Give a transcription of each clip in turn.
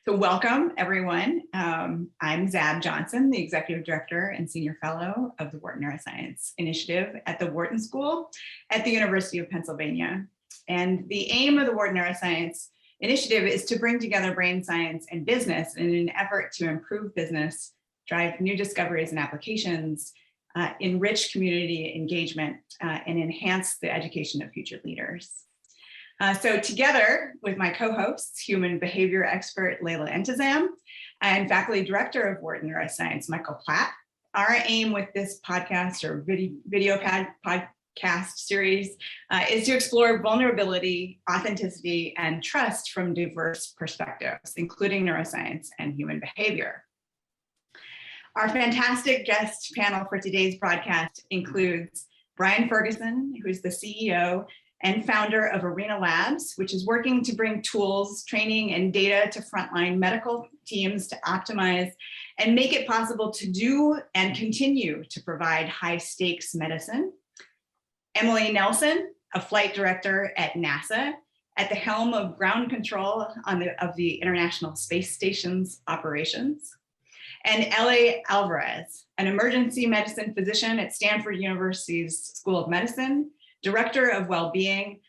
So welcome, everyone. I'm Zab Johnson, the Executive Director and Senior Fellow of the Wharton Neuroscience Initiative at the Wharton School at the University of Pennsylvania. And the aim of the Wharton Neuroscience Initiative is to bring together brain science and business in an effort to improve business, drive new discoveries and applications, enrich community engagement, and enhance the education of future leaders. So together with my co-hosts, human behavior expert Leila Entezam and faculty director of Wharton Neuroscience, Michael Platt, our aim with this podcast or video podcast series is to explore vulnerability, authenticity, and trust from diverse perspectives, including neuroscience and human behavior. Our fantastic guest panel for today's broadcast includes Brian Ferguson, who's the CEO and founder of Arena Labs, which is working to bring tools, training, and data to frontline medical teams to optimize and make it possible to do and continue to provide high-stakes medicine. Emily Nelson, a flight director at NASA, at the helm of ground control of the International Space Station's operations. And Ellie Alvarez, an emergency medicine physician at Stanford University's School of Medicine, Director of Wellbeing,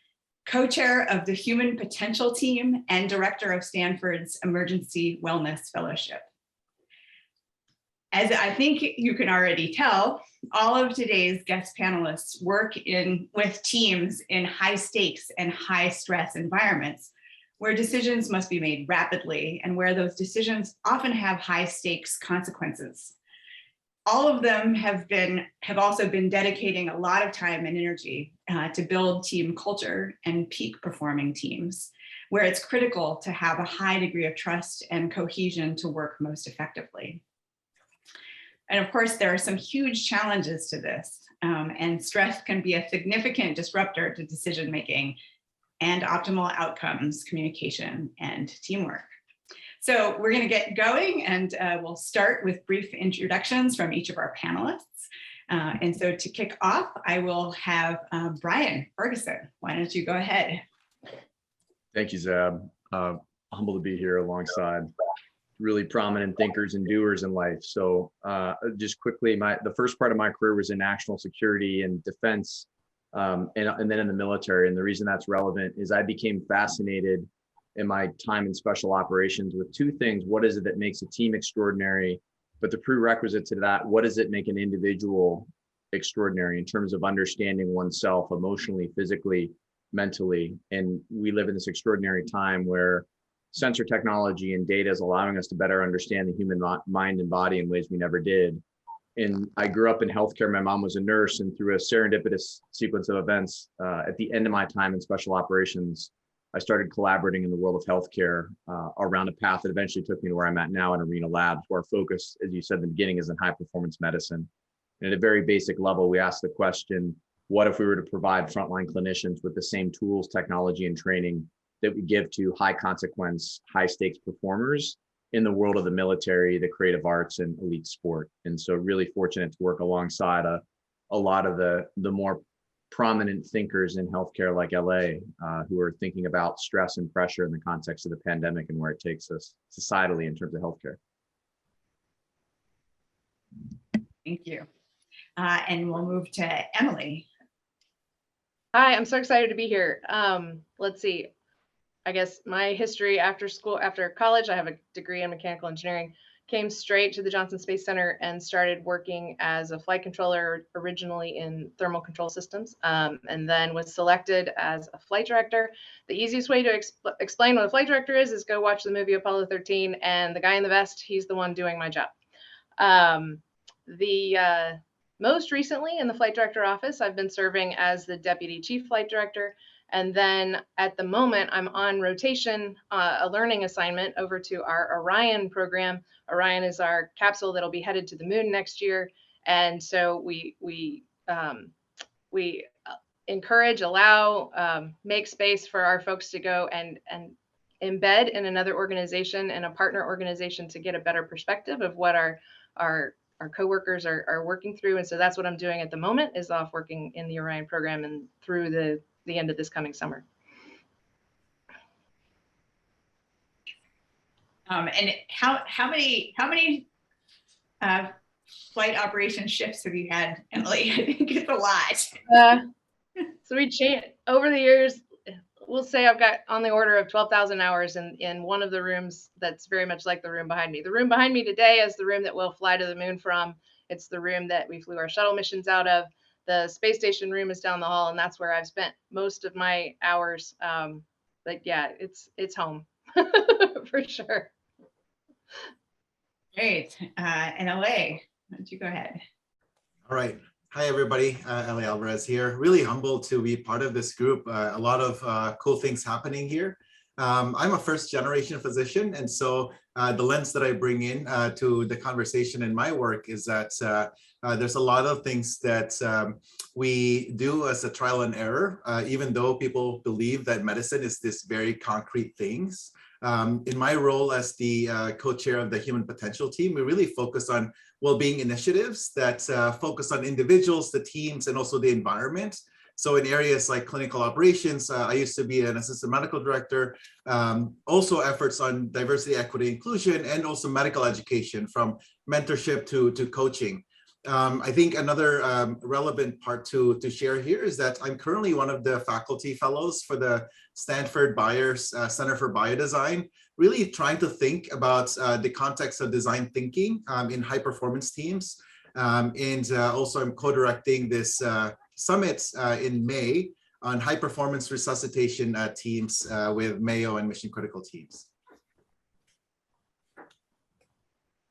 co-chair of the Human Potential Team, and director of Stanford's Emergency Wellness Fellowship. As I think you can already tell, all of today's guest panelists work with teams in high stakes and high stress environments where decisions must be made rapidly and where those decisions often have high stakes consequences. All of them have also been dedicating a lot of time and energy to build team culture and peak performing teams, where it's critical to have a high degree of trust and cohesion to work most effectively. And of course, there are some huge challenges to this, and stress can be a significant disruptor to decision-making and optimal outcomes, communication, and teamwork. So we're going to get going, and we'll start with brief introductions from each of our panelists. And so to kick off, I will have Brian Ferguson. Why don't you go ahead? Thank you, Zab. Humble to be here alongside really prominent thinkers and doers in life. So just quickly, the first part of my career was in national security and defense, and then in the military. And the reason that's relevant is I became fascinated in my time in special operations with two things. What is it that makes a team extraordinary? But the prerequisite to that, what does it make an individual extraordinary in terms of understanding oneself emotionally, physically, mentally? And we live in this extraordinary time where sensor technology and data is allowing us to better understand the human mind and body in ways we never did. And I grew up in healthcare. My mom was a nurse, and through a serendipitous sequence of events, at the end of my time in special operations, I started collaborating in the world of healthcare around a path that eventually took me to where I'm at now in Arena Labs, where our focus, as you said in the beginning, is in high performance medicine. And at a very basic level, we ask the question, what if we were to provide frontline clinicians with the same tools, technology, and training that we give to high consequence, high stakes performers in the world of the military, the creative arts, and elite sport? And so really fortunate to work alongside a lot of the more prominent thinkers in healthcare like LA who are thinking about stress and pressure in the context of the pandemic and where it takes us societally in terms of healthcare. Thank you. And we'll move to Emily. Hi, I'm so excited to be here. Let's see. I guess my history after college, I have a degree in mechanical engineering, came straight to the Johnson Space Center and started working as a flight controller, originally in thermal control systems, and then was selected as a flight director. The easiest way to explain what a flight director is go watch the movie Apollo 13, and the guy in the vest, he's the one doing my job. Most recently in the flight director office, I've been serving as the deputy chief flight director. And then at the moment, I'm on rotation, a learning assignment over to our Orion program. Orion is our capsule that'll be headed to the moon next year. And so we encourage, allow, make space for our folks to go and embed in another organization and a partner organization to get a better perspective of what our coworkers are working through. And so that's what I'm doing at the moment, is off working in the Orion program and through the end of this coming summer. And how many flight operation shifts have you had, Ellie? I think it's a lot. So we changed over the years. We'll say I've got on the order of 12,000 hours in one of the rooms that's very much like the room behind me. The room behind me today is the room that we'll fly to the moon from. It's the room that we flew our shuttle missions out of. The space station room is down the hall, and that's where I've spent most of my hours. But yeah, it's home for sure. Great. And LA, why don't you go ahead? All right. Hi, everybody. Ellie Alvarez here. Really humbled to be part of this group. A lot of cool things happening here. I'm a first generation physician. And so the lens that I bring in to the conversation in my work is that there's a lot of things that we do as a trial and error, even though people believe that medicine is this very concrete things. In my role as the co-chair of the Human Potential Team, we really focus on well-being initiatives that focus on individuals, the teams, and also the environment. So in areas like clinical operations, I used to be an assistant medical director, also efforts on diversity, equity, inclusion, and also medical education from mentorship to coaching. I think another relevant part to share here is that I'm currently one of the faculty fellows for the Stanford Byers Center for Biodesign, really trying to think about the context of design thinking in high performance teams. And also I'm co-directing this summit in May on high performance resuscitation teams with Mayo and mission critical teams.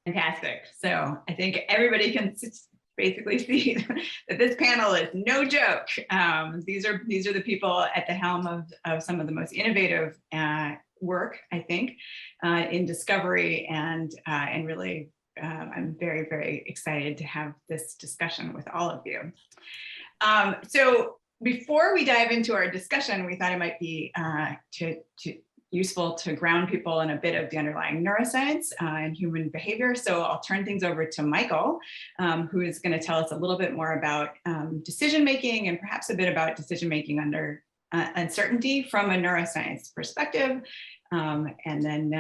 Fantastic. So I think everybody can basically see that this panel is no joke. These are the people at the helm of some of the most innovative work, I think, in discovery, and really, I'm very, very excited to have this discussion with all of you. So before we dive into our discussion, we thought it might be useful to ground people in a bit of the underlying neuroscience and human behavior. So I'll turn things over to Michael, who is going to tell us a little bit more about decision-making and perhaps a bit about decision-making under uncertainty from a neuroscience perspective. And then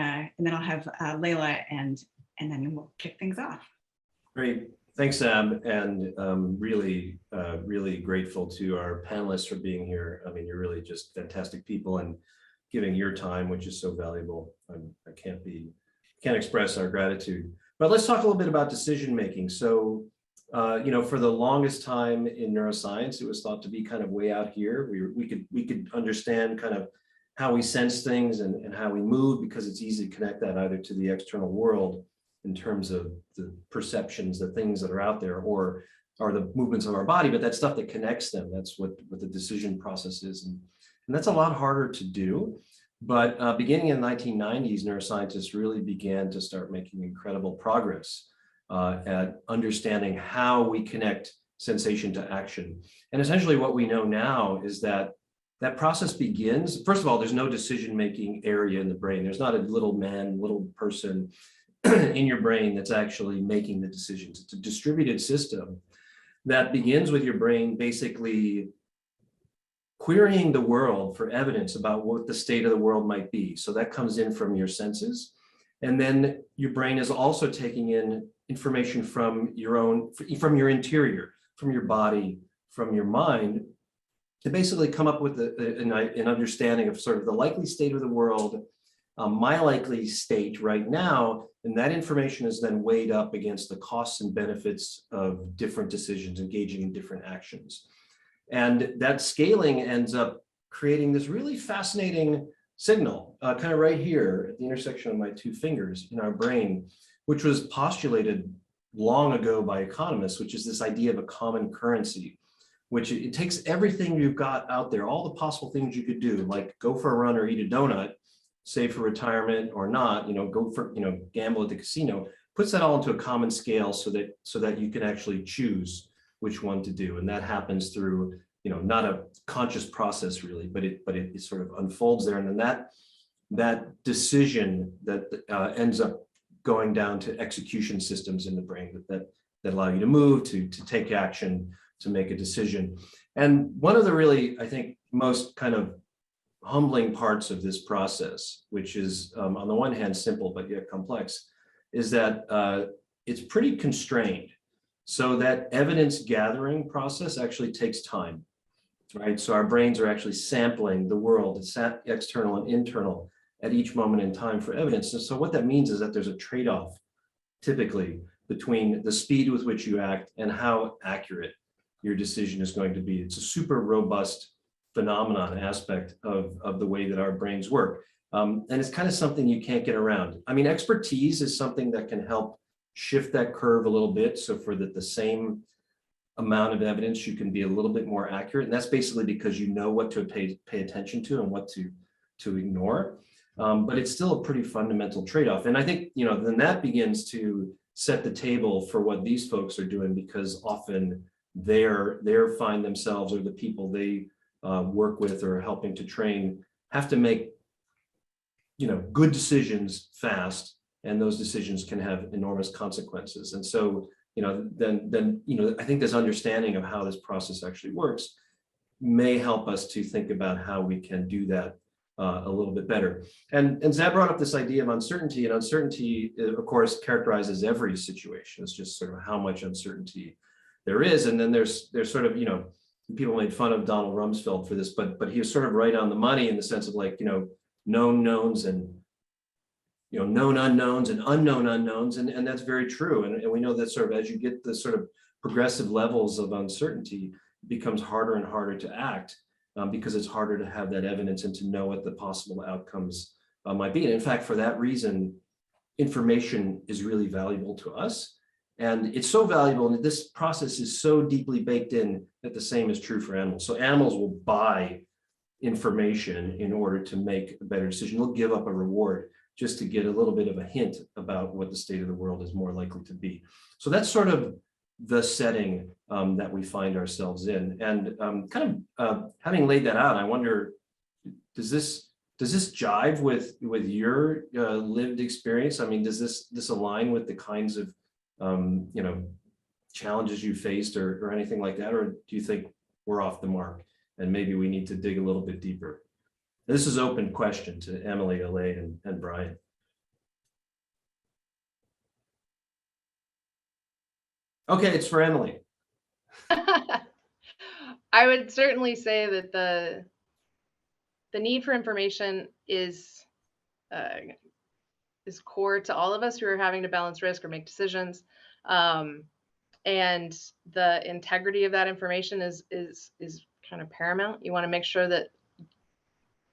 I'll have Leila, and then we'll kick things off. Great. Thanks, Sam, and really grateful to our panelists for being here. I mean, you're really just fantastic people, and giving your time, which is so valuable. I can't express our gratitude. But let's talk a little bit about decision making. So, for the longest time in neuroscience, it was thought to be kind of way out here. We could understand kind of how we sense things and how we move, because it's easy to connect that either to the external world in terms of the perceptions, the things that are out there, or the movements of our body, but that stuff that connects them. That's what the decision process is. And that's a lot harder to do. But beginning in the 1990s, neuroscientists really began to start making incredible progress at understanding how we connect sensation to action. And essentially what we know now is that process begins, first of all, there's no decision-making area in the brain. There's not a little person in your brain that's actually making the decisions. It's a distributed system that begins with your brain basically querying the world for evidence about what the state of the world might be. So that comes in from your senses. And then your brain is also taking in information from your interior, from your body, from your mind, to basically come up with an understanding of sort of the likely state of the world, my likely state right now. And that information is then weighed up against the costs and benefits of different decisions, engaging in different actions. And that scaling ends up creating this really fascinating signal, kind of right here at the intersection of my two fingers in our brain, which was postulated long ago by economists, which is this idea of a common currency, which it takes everything you've got out there, all the possible things you could do, like go for a run or eat a donut, save for retirement or not, go for, gamble at the casino, puts that all into a common scale so that you can actually choose which one to do. And that happens through, not a conscious process really, but it sort of unfolds there. And then that decision that ends up going down to execution systems in the brain that allow you to move, to take action, to make a decision. And one of the really, I think, most kind of humbling parts of this process, which is on the one hand simple but yet complex, is that it's pretty constrained. So that evidence gathering process actually takes time, right? So our brains are actually sampling the world, it's external and internal at each moment in time for evidence. And so what that means is that there's a trade-off typically between the speed with which you act and how accurate your decision is going to be. It's a super robust phenomenon aspect of the way that our brains work. And it's kind of something you can't get around. I mean, expertise is something that can help shift that curve a little bit. So for the same amount of evidence, you can be a little bit more accurate. And that's basically because you know what to pay attention to and what to ignore. But it's still a pretty fundamental trade-off. And I think, then that begins to set the table for what these folks are doing, because often they're find themselves, or the people they work with or helping to train, have to make, good decisions fast, and those decisions can have enormous consequences. And so, then I think this understanding of how this process actually works may help us to think about how we can do that a little bit better. And Zab brought up this idea of uncertainty, and uncertainty, of course, characterizes every situation. It's just sort of how much uncertainty there is. And then there's sort of, people made fun of Donald Rumsfeld for this, but he was sort of right on the money in the sense of like, known knowns and, known unknowns and unknown unknowns. And that's very true. And we know that sort of as you get the sort of progressive levels of uncertainty, it becomes harder and harder to act. Because it's harder to have that evidence and to know what the possible outcomes might be. And in fact, for that reason, information is really valuable to us. And it's so valuable, and this process is so deeply baked in that the same is true for animals. So animals will buy information in order to make a better decision. They'll give up a reward just to get a little bit of a hint about what the state of the world is more likely to be. So that's sort of the setting that we find ourselves in. And having laid that out, I wonder, does this jive with your lived experience? I mean, does this align with the kinds of challenges you faced or anything like that? Or do you think we're off the mark and maybe we need to dig a little bit deeper? This is an open question to Emily, Elaine, and Brian. Okay, it's for Emily. I would certainly say that the need for information is core to all of us who are having to balance risk or make decisions. And the integrity of that information is kind of paramount. You want to make sure that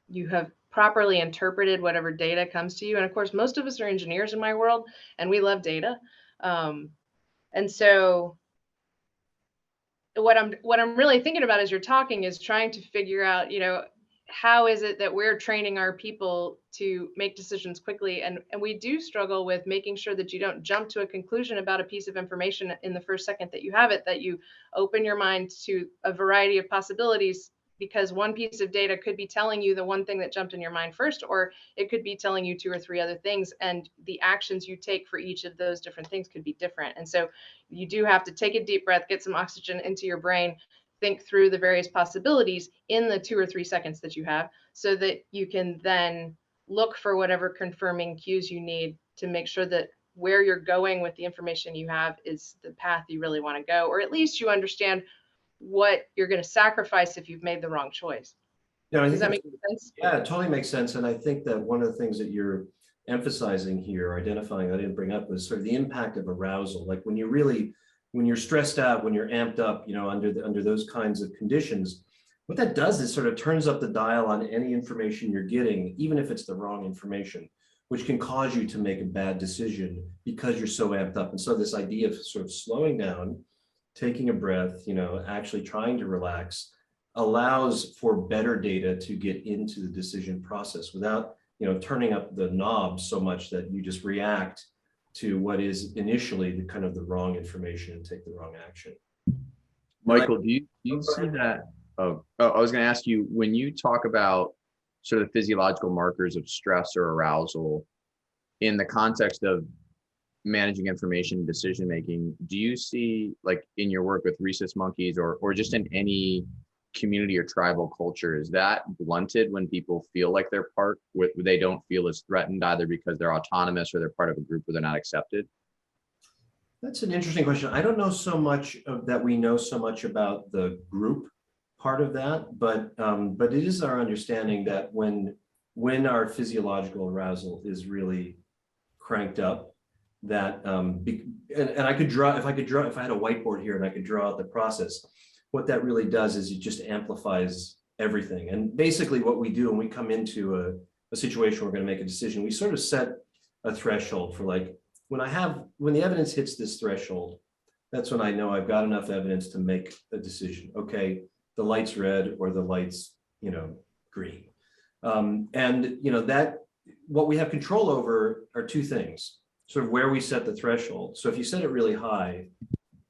you have properly interpreted whatever data comes to you. And of course, most of us are engineers in my world, and we love data. And so what I'm really thinking about as you're talking is trying to figure out, how is it that we're training our people to make decisions quickly? And we do struggle with making sure that you don't jump to a conclusion about a piece of information in the first second that you have it, that you open your mind to a variety of possibilities, because one piece of data could be telling you the one thing that jumped in your mind first, or it could be telling you 2 or 3 other things, and the actions you take for each of those different things could be different. And so you do have to take a deep breath, get some oxygen into your brain, think through the various possibilities in the 2 or 3 seconds that you have, so that you can then look for whatever confirming cues you need to make sure that where you're going with the information you have is the path you really want to go, or at least you understand what you're going to sacrifice if you've made the wrong choice. Does that make sense? Yeah, it totally makes sense. And I think that one of the things that you're emphasizing here, identifying, I didn't bring up, was sort of the impact of arousal. Like when you're stressed out, when you're amped up, under those kinds of conditions, what that does is sort of turns up the dial on any information you're getting, even if it's the wrong information, which can cause you to make a bad decision because you're so amped up. And so this idea of sort of slowing down, taking a breath, actually trying to relax, allows for better data to get into the decision process without, turning up the knob so much that you just react to what is initially the kind of the wrong information and take the wrong action. Michael, do you see that? I was going to ask you, when you talk about sort of physiological markers of stress or arousal in the context of managing information decision making, do you see, like in your work with rhesus monkeys or just in any community or tribal culture, is that blunted when people feel like they're part, they don't feel as threatened either because they're autonomous or they're part of a group where they're not accepted? That's an interesting question. I don't know so much of that we know so much about the group part of that, but it is our understanding that when our physiological arousal is really cranked up, that and I could draw, if I had a whiteboard here and I could draw out the process, what that really does is it just amplifies everything. And basically what we do when we come into a situation where we're going to make a decision, we sort of set a threshold for like, when the evidence hits this threshold, that's when I know I've got enough evidence to make a decision. Okay, the light's red or the light's, green. And that what we have control over are two things, sort of where we set the threshold. So if you set it really high,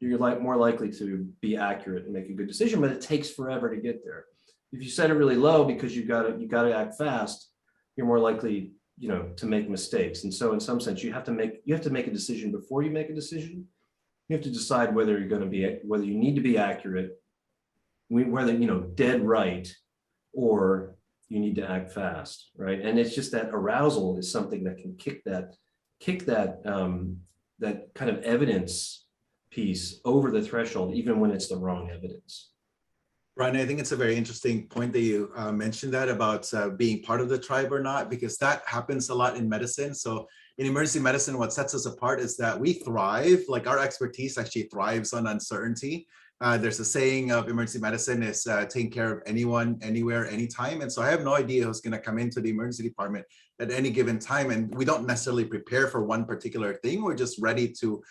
you're more likely to be accurate and make a good decision, but it takes forever to get there. If you set it really low because you got to act fast, you're more likely, to make mistakes. And so in some sense, you have to make a decision before you make a decision. You have to decide whether you need to be accurate, whether, dead right, or you need to act fast, right? And it's just that arousal is something that can kick that kind of evidence piece over the threshold, even when it's the wrong evidence. Brian, I think it's a very interesting point that you mentioned that about being part of the tribe or not, because that happens a lot in medicine. So in emergency medicine, what sets us apart is that we thrive, like our expertise actually thrives on uncertainty. There's a saying of emergency medicine is taking care of anyone, anywhere, anytime. And so I have no idea who's going to come into the emergency department at any given time. And we don't necessarily prepare for one particular thing. We're just ready to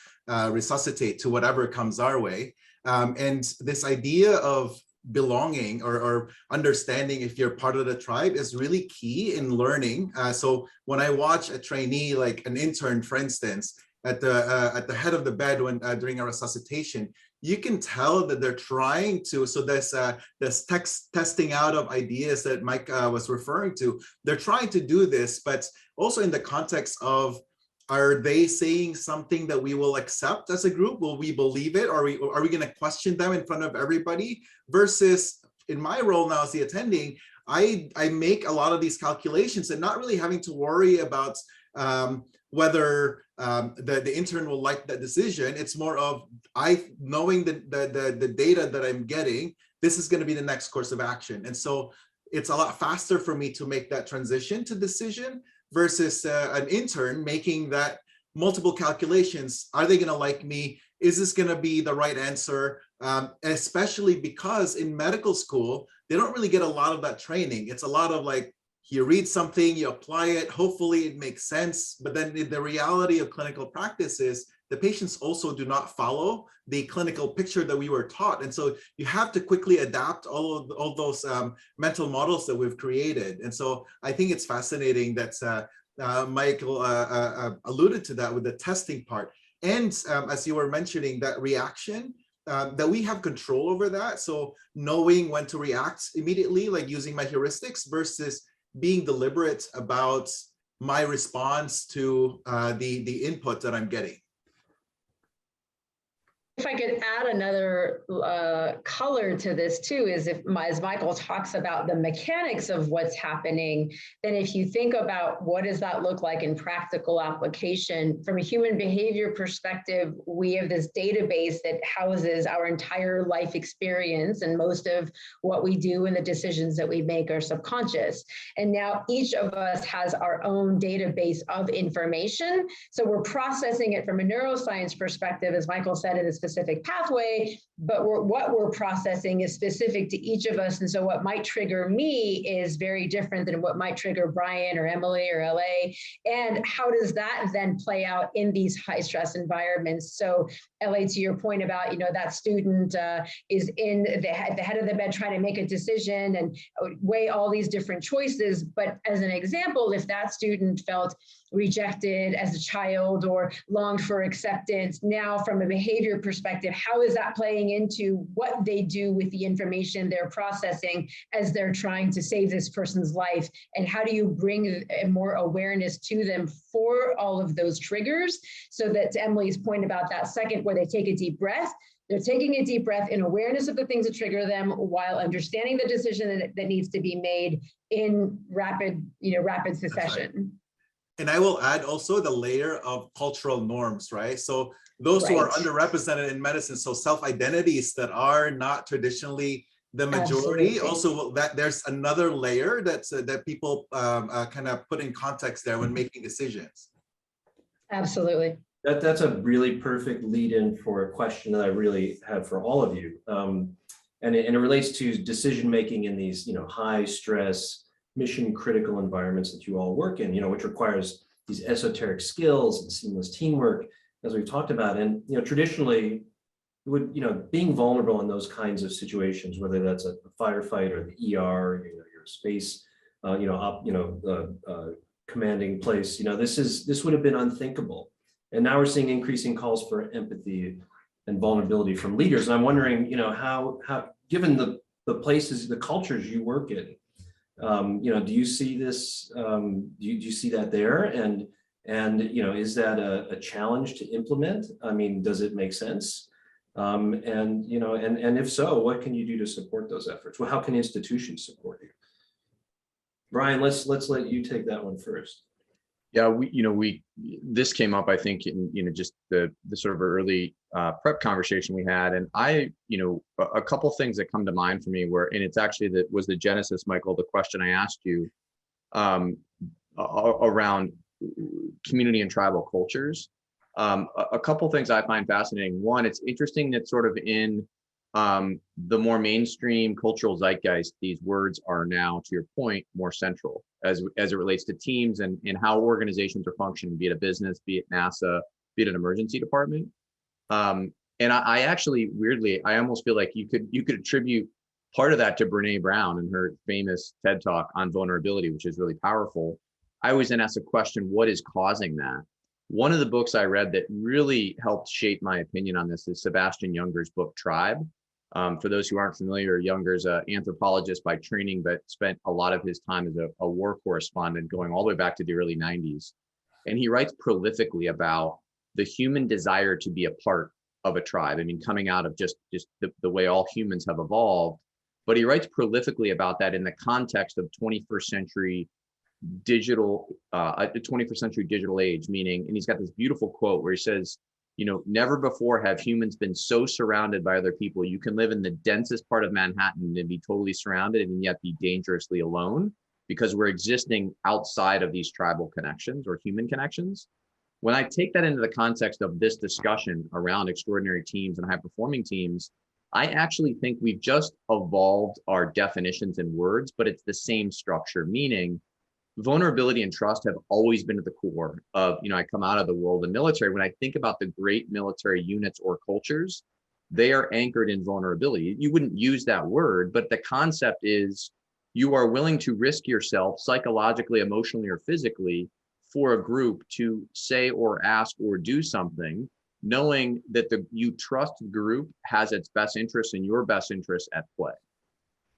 resuscitate to whatever comes our way. And this idea of belonging or understanding if you're part of the tribe is really key in learning. So when I watch a trainee, like an intern, for instance, at the head of the bed when during a resuscitation, you can tell that they're trying to, so this testing out of ideas that Mike was referring to, they're trying to do this, but also in the context of, are they saying something that we will accept as a group? Will we believe it? Or are we going to question them in front of everybody? Versus in my role now as the attending, I make a lot of these calculations and not really having to worry about whether the intern will like that decision. It's more of knowing the data that I'm getting, this is going to be the next course of action. And so it's a lot faster for me to make that transition to decision versus an intern making that multiple calculations. Are they going to like me? Is this going to be the right answer? Especially because in medical school, they don't really get a lot of that training. It's a lot of like, you read something, you apply it, hopefully it makes sense. But then the reality of clinical practice is the patients also do not follow the clinical picture that we were taught. And so you have to quickly adapt all those mental models that we've created. And so I think it's fascinating that Michael alluded to that with the testing part. And as you were mentioning, that reaction, that we have control over that. So knowing when to react immediately, like using my heuristics versus being deliberate about my response to the input that I'm getting. If I could add another color to this too, is as Michael talks about the mechanics of what's happening, then if you think about what does that look like in practical application, from a human behavior perspective, we have this database that houses our entire life experience, and most of what we do and the decisions that we make are subconscious. And now each of us has our own database of information. So we're processing it from a neuroscience perspective, as Michael said, in a specific pathway, but what we're processing is specific to each of us. And so what might trigger me is very different than what might trigger Brian or Emily or LA. And how does that then play out in these high stress environments? So LA, to your point about, that student is in the head of the bed trying to make a decision and weigh all these different choices. But as an example, if that student felt rejected as a child or longed for acceptance, now from a behavior perspective, how is that playing into what they do with the information they're processing as they're trying to save this person's life? And how do you bring more awareness to them for all of those triggers, so that, to Emily's point about that second where they take a deep breath, They're taking a deep breath in awareness of the things that trigger them while understanding the decision that needs to be made in rapid succession. And I will add also the layer of cultural norms, right? So those who are underrepresented in medicine, so self-identities that are not traditionally the majority, also that there's another layer that's that people kind of put in context there when making decisions. Absolutely. That's a really perfect lead-in for a question that I really have for all of you. And it relates to decision-making in these, high stress, mission critical environments that you all work in, which requires these esoteric skills and seamless teamwork, as we've talked about. And, traditionally, being vulnerable in those kinds of situations, whether that's a firefight or the ER, your space, commanding place, this would have been unthinkable. And now we're seeing increasing calls for empathy and vulnerability from leaders. And I'm wondering, how given the places, the cultures you work in, do you see this? Do you see that there? And is that a challenge to implement? I mean, does it make sense? And if so, what can you do to support those efforts? Well, how can institutions support you? Brian, let's let you take that one first. Yeah, this came up, I think, in just the sort of early prep conversation we had, and a couple things that come to mind for me and it's actually was the genesis, Michael, the question I asked you around community and tribal cultures. A couple things I find fascinating. One, it's interesting that sort of in the more mainstream cultural zeitgeist, these words are now, to your point, more central as it relates to teams and how organizations are functioning, be it a business, be it NASA, be it an emergency department. And I actually, weirdly, I almost feel like you could attribute part of that to Brene Brown and her famous TED Talk on vulnerability, which is really powerful. I always then ask the question, what is causing that? One of the books I read that really helped shape my opinion on this is Sebastian Junger's book, Tribe. For those who aren't familiar, Junger's an anthropologist by training, but spent a lot of his time as a war correspondent going all the way back to the early 90s. And he writes prolifically about the human desire to be a part of a tribe. I mean, coming out of just the way all humans have evolved. But he writes prolifically about that in the context of 21st century digital age, meaning, and he's got this beautiful quote where he says, never before have humans been so surrounded by other people. You can live in the densest part of Manhattan and be totally surrounded and yet be dangerously alone because we're existing outside of these tribal connections or human connections. When I take that into the context of this discussion around extraordinary teams and high-performing teams, I actually think we've just evolved our definitions and words, but it's the same structure, meaning vulnerability and trust have always been at the core of, I come out of the world of military. When I think about the great military units or cultures, they are anchored in vulnerability. You wouldn't use that word, but the concept is you are willing to risk yourself psychologically, emotionally, or physically for a group to say or ask or do something, knowing that you trust the group has its best interests and your best interests at play.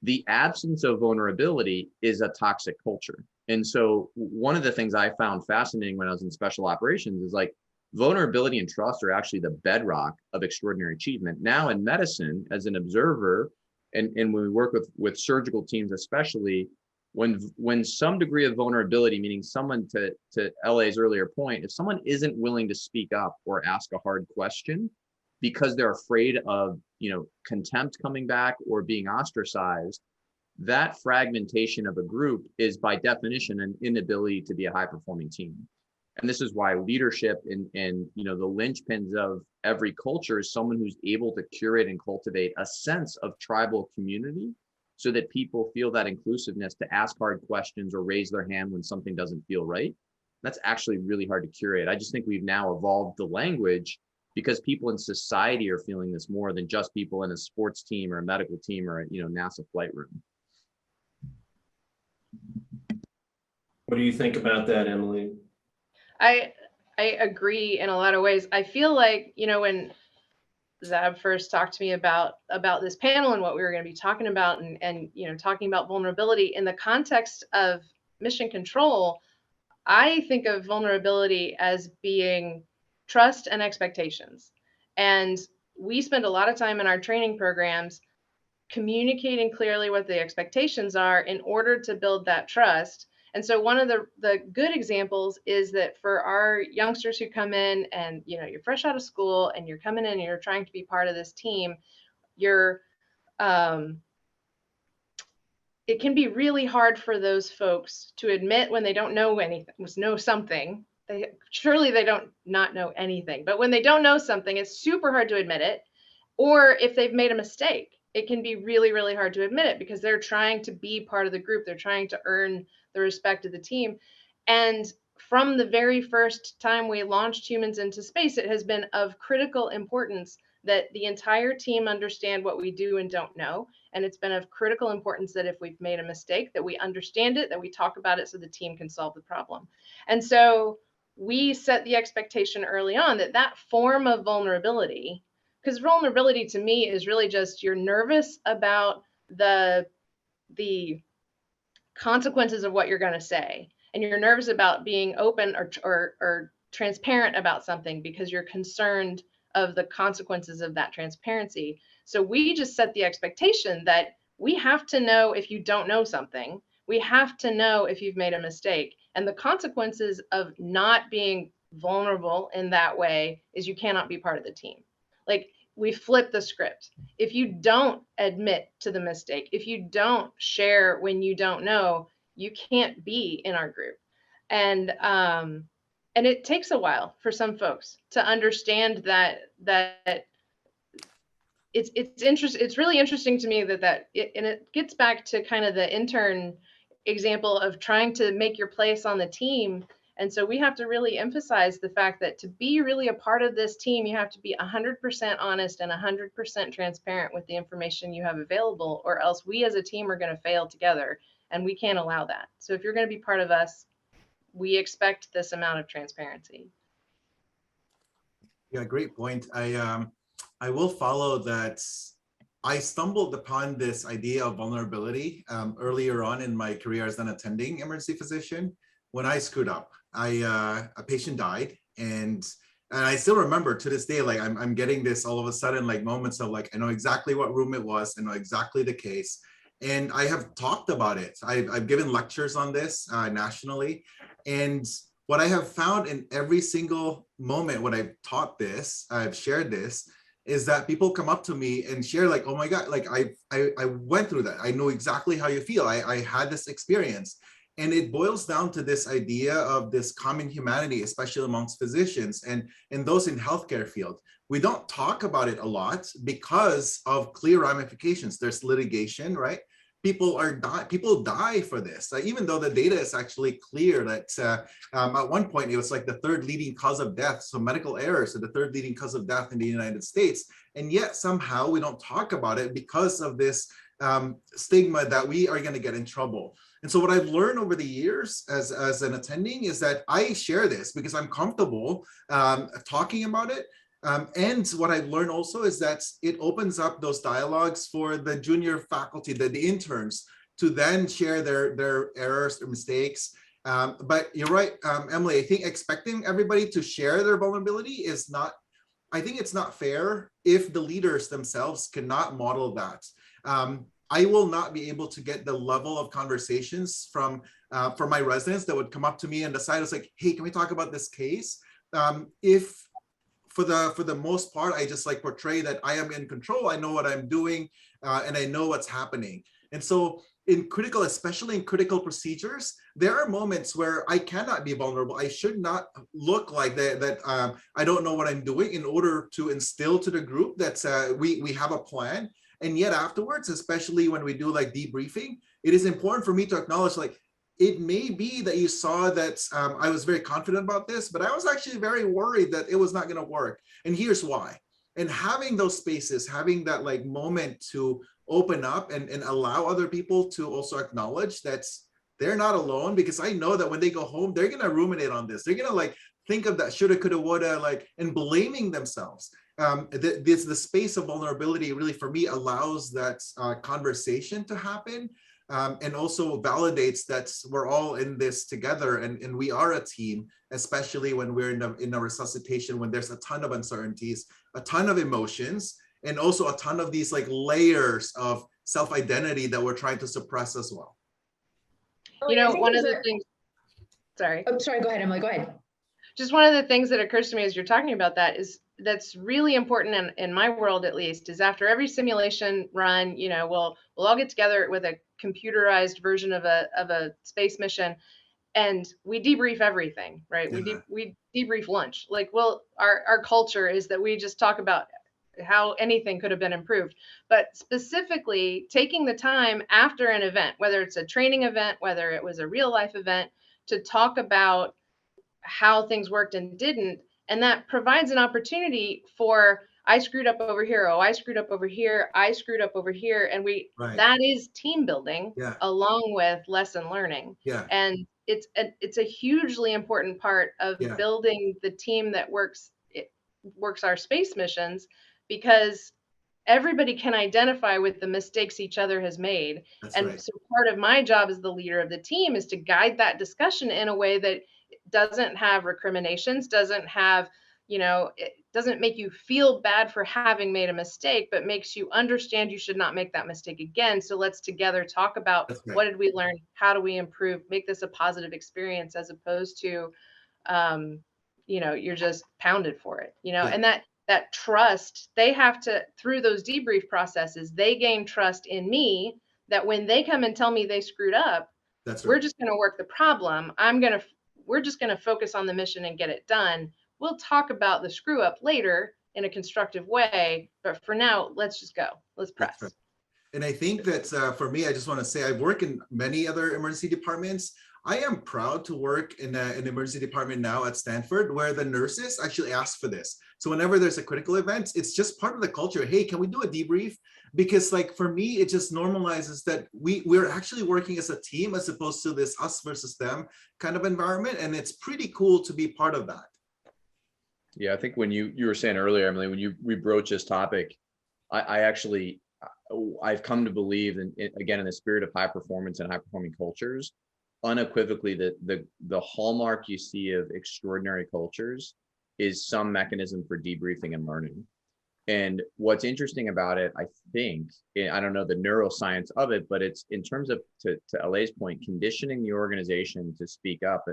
The absence of vulnerability is a toxic culture. And so one of the things I found fascinating when I was in special operations is like vulnerability and trust are actually the bedrock of extraordinary achievement. Now in medicine, as an observer, and when we work with surgical teams, especially when some degree of vulnerability, meaning someone to LA's earlier point, if someone isn't willing to speak up or ask a hard question because they're afraid of, contempt coming back or being ostracized, that fragmentation of a group is by definition an inability to be a high performing team. And this is why leadership and the linchpins of every culture is someone who's able to curate and cultivate a sense of tribal community so that people feel that inclusiveness to ask hard questions or raise their hand when something doesn't feel right. That's actually really hard to curate. I just think we've now evolved the language because people in society are feeling this more than just people in a sports team or a medical team or a NASA flight room. What do you think about that, Emily? I agree in a lot of ways. I feel like, when Zab first talked to me about this panel and what we were going to be talking about and talking about vulnerability in the context of mission control, I think of vulnerability as being trust and expectations. And we spend a lot of time in our training programs communicating clearly what the expectations are in order to build that trust. And so one of the good examples is that for our youngsters who come in and, you know, you're fresh out of school and you're coming in and you're trying to be part of this team, you're, it can be really hard for those folks to admit when they don't know anything, know something. Surely they don't not know anything, but when they don't know something, it's super hard to admit it. Or if they've made a mistake, it can be really, really hard to admit it because they're trying to be part of the group. They're trying to earn the respect of the team. And from the very first time we launched humans into space, it has been of critical importance that the entire team understand what we do and don't know. And it's been of critical importance that if we've made a mistake, that we understand it, that we talk about it so the team can solve the problem. And so we set the expectation early on that that form of vulnerability, because vulnerability to me is really just you're nervous about the consequences of what you're going to say, and you're nervous about being open or transparent about something because you're concerned of the consequences of that transparency. So we just set the expectation that we have to know if you don't know something. We have to know if you've made a mistake. And the consequences of not being vulnerable in that way is you cannot be part of the team. Like, we flip the script. If you don't admit to the mistake, if you don't share when you don't know, you can't be in our group. And it takes a while for some folks to understand that it's interesting. It's really interesting to me and it gets back to kind of the intern example of trying to make your place on the team. And so we have to really emphasize the fact that to be really a part of this team, you have to be 100% honest and 100% transparent with the information you have available, or else we as a team are going to fail together, and we can't allow that. So if you're going to be part of us, we expect this amount of transparency. Yeah, great point. I will follow that. I stumbled upon this idea of vulnerability earlier on in my career as an attending emergency physician. When I screwed up, a patient died, and I still remember to this day, like I'm getting this all of a sudden, like moments of like, I know exactly what room it was, I know exactly the case, and I have talked about it. I've given lectures on this nationally, and what I have found in every single moment when I've taught this, I've shared this, is that people come up to me and share like, oh my God, like I went through that. I know exactly how you feel. I had this experience. And it boils down to this idea of this common humanity, especially amongst physicians and those in healthcare field. We don't talk about it a lot because of clear ramifications. There's litigation, right? People die for this, even though the data is actually clear that at one point it was like the third leading cause of death. So medical errors are the third leading cause of death in the United States. And yet somehow we don't talk about it because of this stigma that we are going to get in trouble. And so what I've learned over the years as an attending is that I share this because I'm comfortable talking about it. And what I've learned also is that it opens up those dialogues for the junior faculty, the interns, to then share their errors or mistakes. But you're right, Emily, I think expecting everybody to share their vulnerability is not, I think it's not fair if the leaders themselves cannot model that. I will not be able to get the level of conversations from my residents that would come up to me and decide, it's like, hey, can we talk about this case? If for the most part, I just like portray that I am in control, I know what I'm doing, and I know what's happening. And so especially in critical procedures, there are moments where I cannot be vulnerable. I should not look like that I don't know what I'm doing in order to instill to the group that we have a plan. And yet afterwards, especially when we do like debriefing, it is important for me to acknowledge, like, it may be that you saw that I was very confident about this, but I was actually very worried that it was not going to work. And here's why. And having those spaces, having that like moment to open up and allow other people to also acknowledge that they're not alone, because I know that when they go home, they're going to ruminate on this. They're going to like think of that shoulda, coulda, woulda, like, and blaming themselves. The space of vulnerability really for me allows that conversation to happen. and also validates that we're all in this together, and we are a team, especially when we're in a resuscitation, when there's a ton of uncertainties, a ton of emotions, and also a ton of these like layers of self-identity that we're trying to suppress as well. You know, one of the things, sorry. Oh, sorry, go ahead, Emily, go ahead. Just one of the things that occurs to me as you're talking about that is that's really important in my world, at least, is after every simulation run, you know, we'll all get together with a computerized version of a space mission, and we debrief everything, right? Yeah. We debrief lunch. Like, well, our culture is that we just talk about how anything could have been improved, but specifically taking the time after an event, whether it's a training event, whether it was a real life event, to talk about how things worked and didn't. And that provides an opportunity for, I screwed up over here. Oh, I screwed up over here. I screwed up over here. And that is team building, along with lesson learning. Yeah. And it's a hugely important part of building the team that works our space missions, because everybody can identify with the mistakes each other has made. So part of my job as the leader of the team is to guide that discussion in a way that doesn't have recriminations, doesn't have, you know, it doesn't make you feel bad for having made a mistake, but makes you understand you should not make that mistake again. So let's together talk about what did we learn? How do we improve? Make this a positive experience, as opposed to, you know, you're just pounded for it, you know, and that trust, they have to, through those debrief processes, they gain trust in me that when they come and tell me they screwed up, we're just going to work the problem. We're just going to focus on the mission and get it done. We'll talk about the screw up later in a constructive way, but for now, let's just go. Let's press. And I think that for me, I just want to say I work in many other emergency departments. I am proud to work in an emergency department now at Stanford, where the nurses actually ask for this. So whenever there's a critical event, it's just part of the culture. Hey, can we do a debrief? Because like for me, it just normalizes that we're actually working as a team, as opposed to this us versus them kind of environment. And it's pretty cool to be part of that. Yeah, I think when you were saying earlier, Emily, when we broach this topic, I've come to believe, and again, in the spirit of high performance and high performing cultures, unequivocally the hallmark you see of extraordinary cultures is some mechanism for debriefing and learning. And what's interesting about it, I think, I don't know the neuroscience of it, but it's in terms of, to LA's point, conditioning the organization to speak up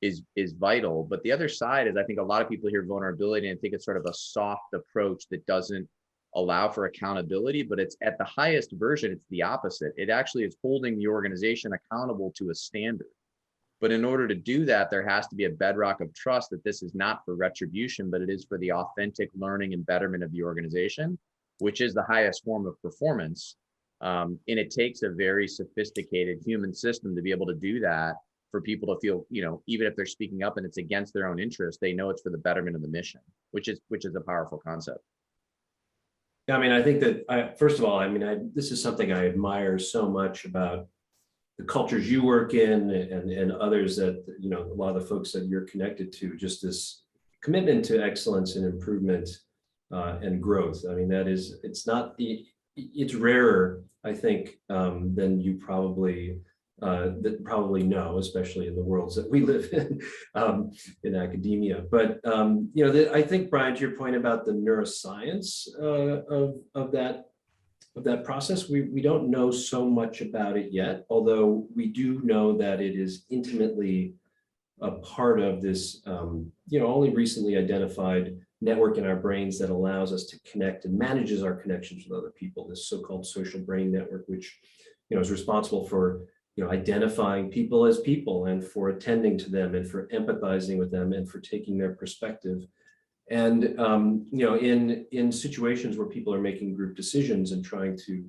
is vital. But the other side is, I think a lot of people hear vulnerability and think it's sort of a soft approach that doesn't allow for accountability, but it's at the highest version, it's the opposite. It actually is holding the organization accountable to a standard. But in order to do that, there has to be a bedrock of trust that this is not for retribution, but it is for the authentic learning and betterment of the organization, which is the highest form of performance. And it takes a very sophisticated human system to be able to do that, for people to feel, you know, even if they're speaking up and it's against their own interest, they know it's for the betterment of the mission, which is a powerful concept. I mean, I think that, first of all, I mean, this is something I admire so much about the cultures you work in and others that, you know, a lot of the folks that you're connected to, just this commitment to excellence and improvement and growth. I mean, it's rarer, I think, than you probably know, especially in the worlds that we live in academia. But you know, I think, Brian, to your point about the neuroscience of that process, we don't know so much about it yet, although we do know that it is intimately a part of this, you know, only recently identified network in our brains that allows us to connect and manages our connections with other people. This so-called social brain network, which, you know, is responsible for, you know, identifying people as people and for attending to them and for empathizing with them and for taking their perspective. And, you know, in situations where people are making group decisions and trying to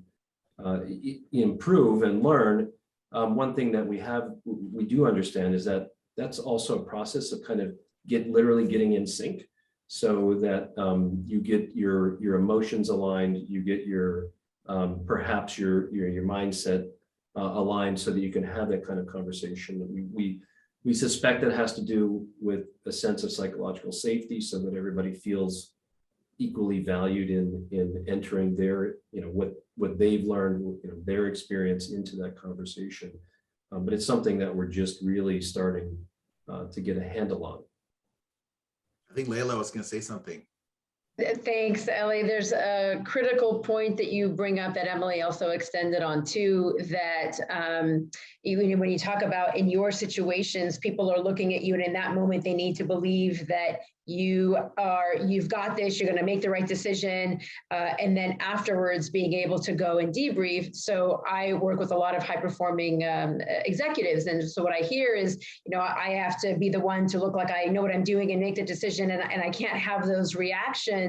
improve and learn, one thing that we do understand is that that's also a process of kind of literally getting in sync, so that you get your emotions aligned, you get your perhaps your mindset aligned, so that you can have that kind of conversation. We suspect that has to do with a sense of psychological safety, so that everybody feels equally valued in entering their, what they've learned, their experience into that conversation. But it's something that we're just really starting to get a handle on. I think Leila was going to say something. Thanks, Ellie. There's a critical point that you bring up that Emily also extended on too, that even when you talk about in your situations, people are looking at you, and in that moment, they need to believe that you've got this, you're going to make the right decision, and then afterwards being able to go and debrief. So I work with a lot of high-performing executives, and so what I hear is, I have to be the one to look like I know what I'm doing and make the decision, and I can't have those reactions.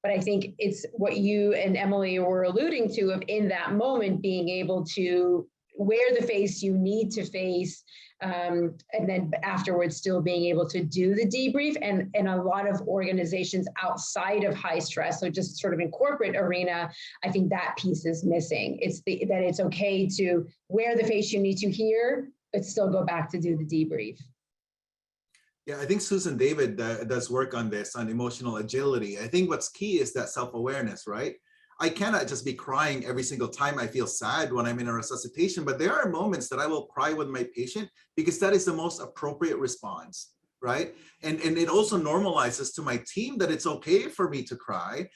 But I think it's what you and Emily were alluding to, of in that moment being able to wear the face you need to face, and then afterwards still being able to do the debrief. And a lot of organizations outside of high stress, so just sort of in corporate arena, I think that piece is missing. It's that it's okay to wear the face you need to hear, but still go back to do the debrief. Yeah, I think Susan David does work on this, on emotional agility. I think what's key is that self-awareness, right? I cannot just be crying every single time I feel sad when I'm in a resuscitation, but there are moments that I will cry with my patient because that is the most appropriate response, right? And it also normalizes to my team that it's okay for me to cry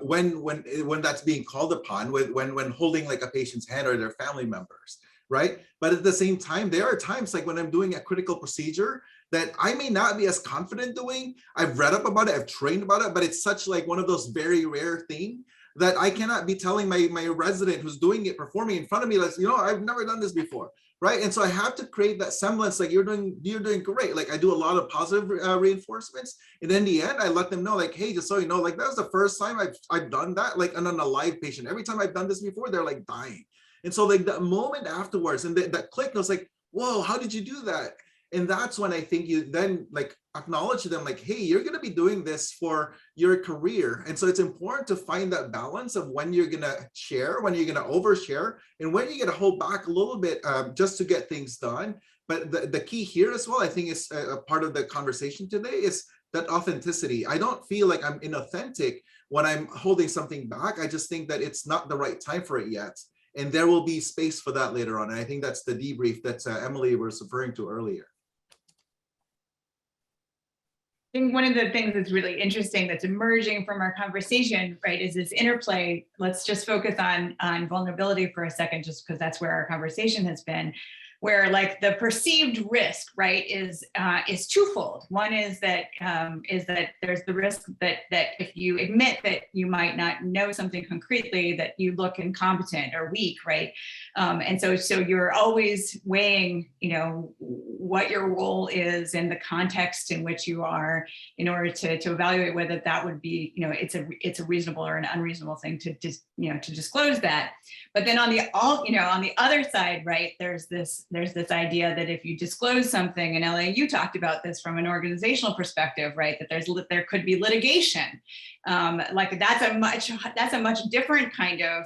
when that's being called upon, when holding like a patient's hand or their family members, right? But at the same time, there are times like when I'm doing a critical procedure that I may not be as confident doing. I've read up about it, I've trained about it, but it's such like one of those very rare things that I cannot be telling my resident who's doing it, performing in front of me, like, I've never done this before, right? And so I have to create that semblance, like you're doing great. Like I do a lot of positive reinforcements, and in the end, I let them know, like, hey, just so you know, like that was the first time I've done that, like on a live patient. Every time I've done this before, they're like dying. And so like the moment afterwards, and that click, I was like, whoa, how did you do that? And that's when I think you then like acknowledge to them, like, hey, you're going to be doing this for your career. And so it's important to find that balance of when you're going to share, when you're going to overshare, and when you're going to hold back a little bit just to get things done. But the key here as well, I think is a part of the conversation today, is that authenticity. I don't feel like I'm inauthentic when I'm holding something back. I just think that it's not the right time for it yet. And there will be space for that later on. And I think that's the debrief that Emily was referring to earlier. I think one of the things that's really interesting that's emerging from our conversation, right, is this interplay. Let's just focus on vulnerability for a second, just because that's where our conversation has been, where like the perceived risk, right, is twofold. One is that there's the risk that if you admit that you might not know something concretely, that you look incompetent or weak, right? And so you're always weighing, what your role is in the context in which you are, in order to evaluate whether that would be, it's a reasonable or an unreasonable thing to disclose that. But then on the other side, right, there's this idea that if you disclose something, and Ellie, you talked about this from an organizational perspective, right, that there could be litigation. Like that's a much different kind of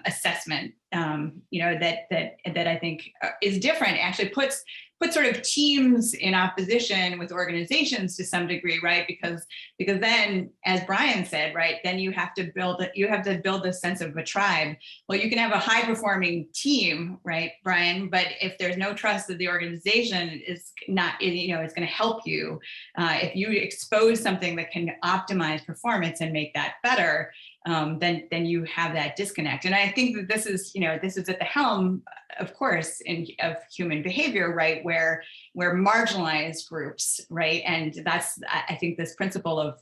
assessment, that I think is different. Actually puts sort of teams in opposition with organizations to some degree, right? Because then, as Brian said, right, then you have to build this sense of a tribe. Well, you can have a high performing team, right, Brian? But if there's no trust that the organization is not, it's going to help you. If you expose something that can optimize performance and make that better, then you have that disconnect. And I think that this is at the helm, of course, of human behavior, right, where marginalized groups, right, and that's, I think, this principle of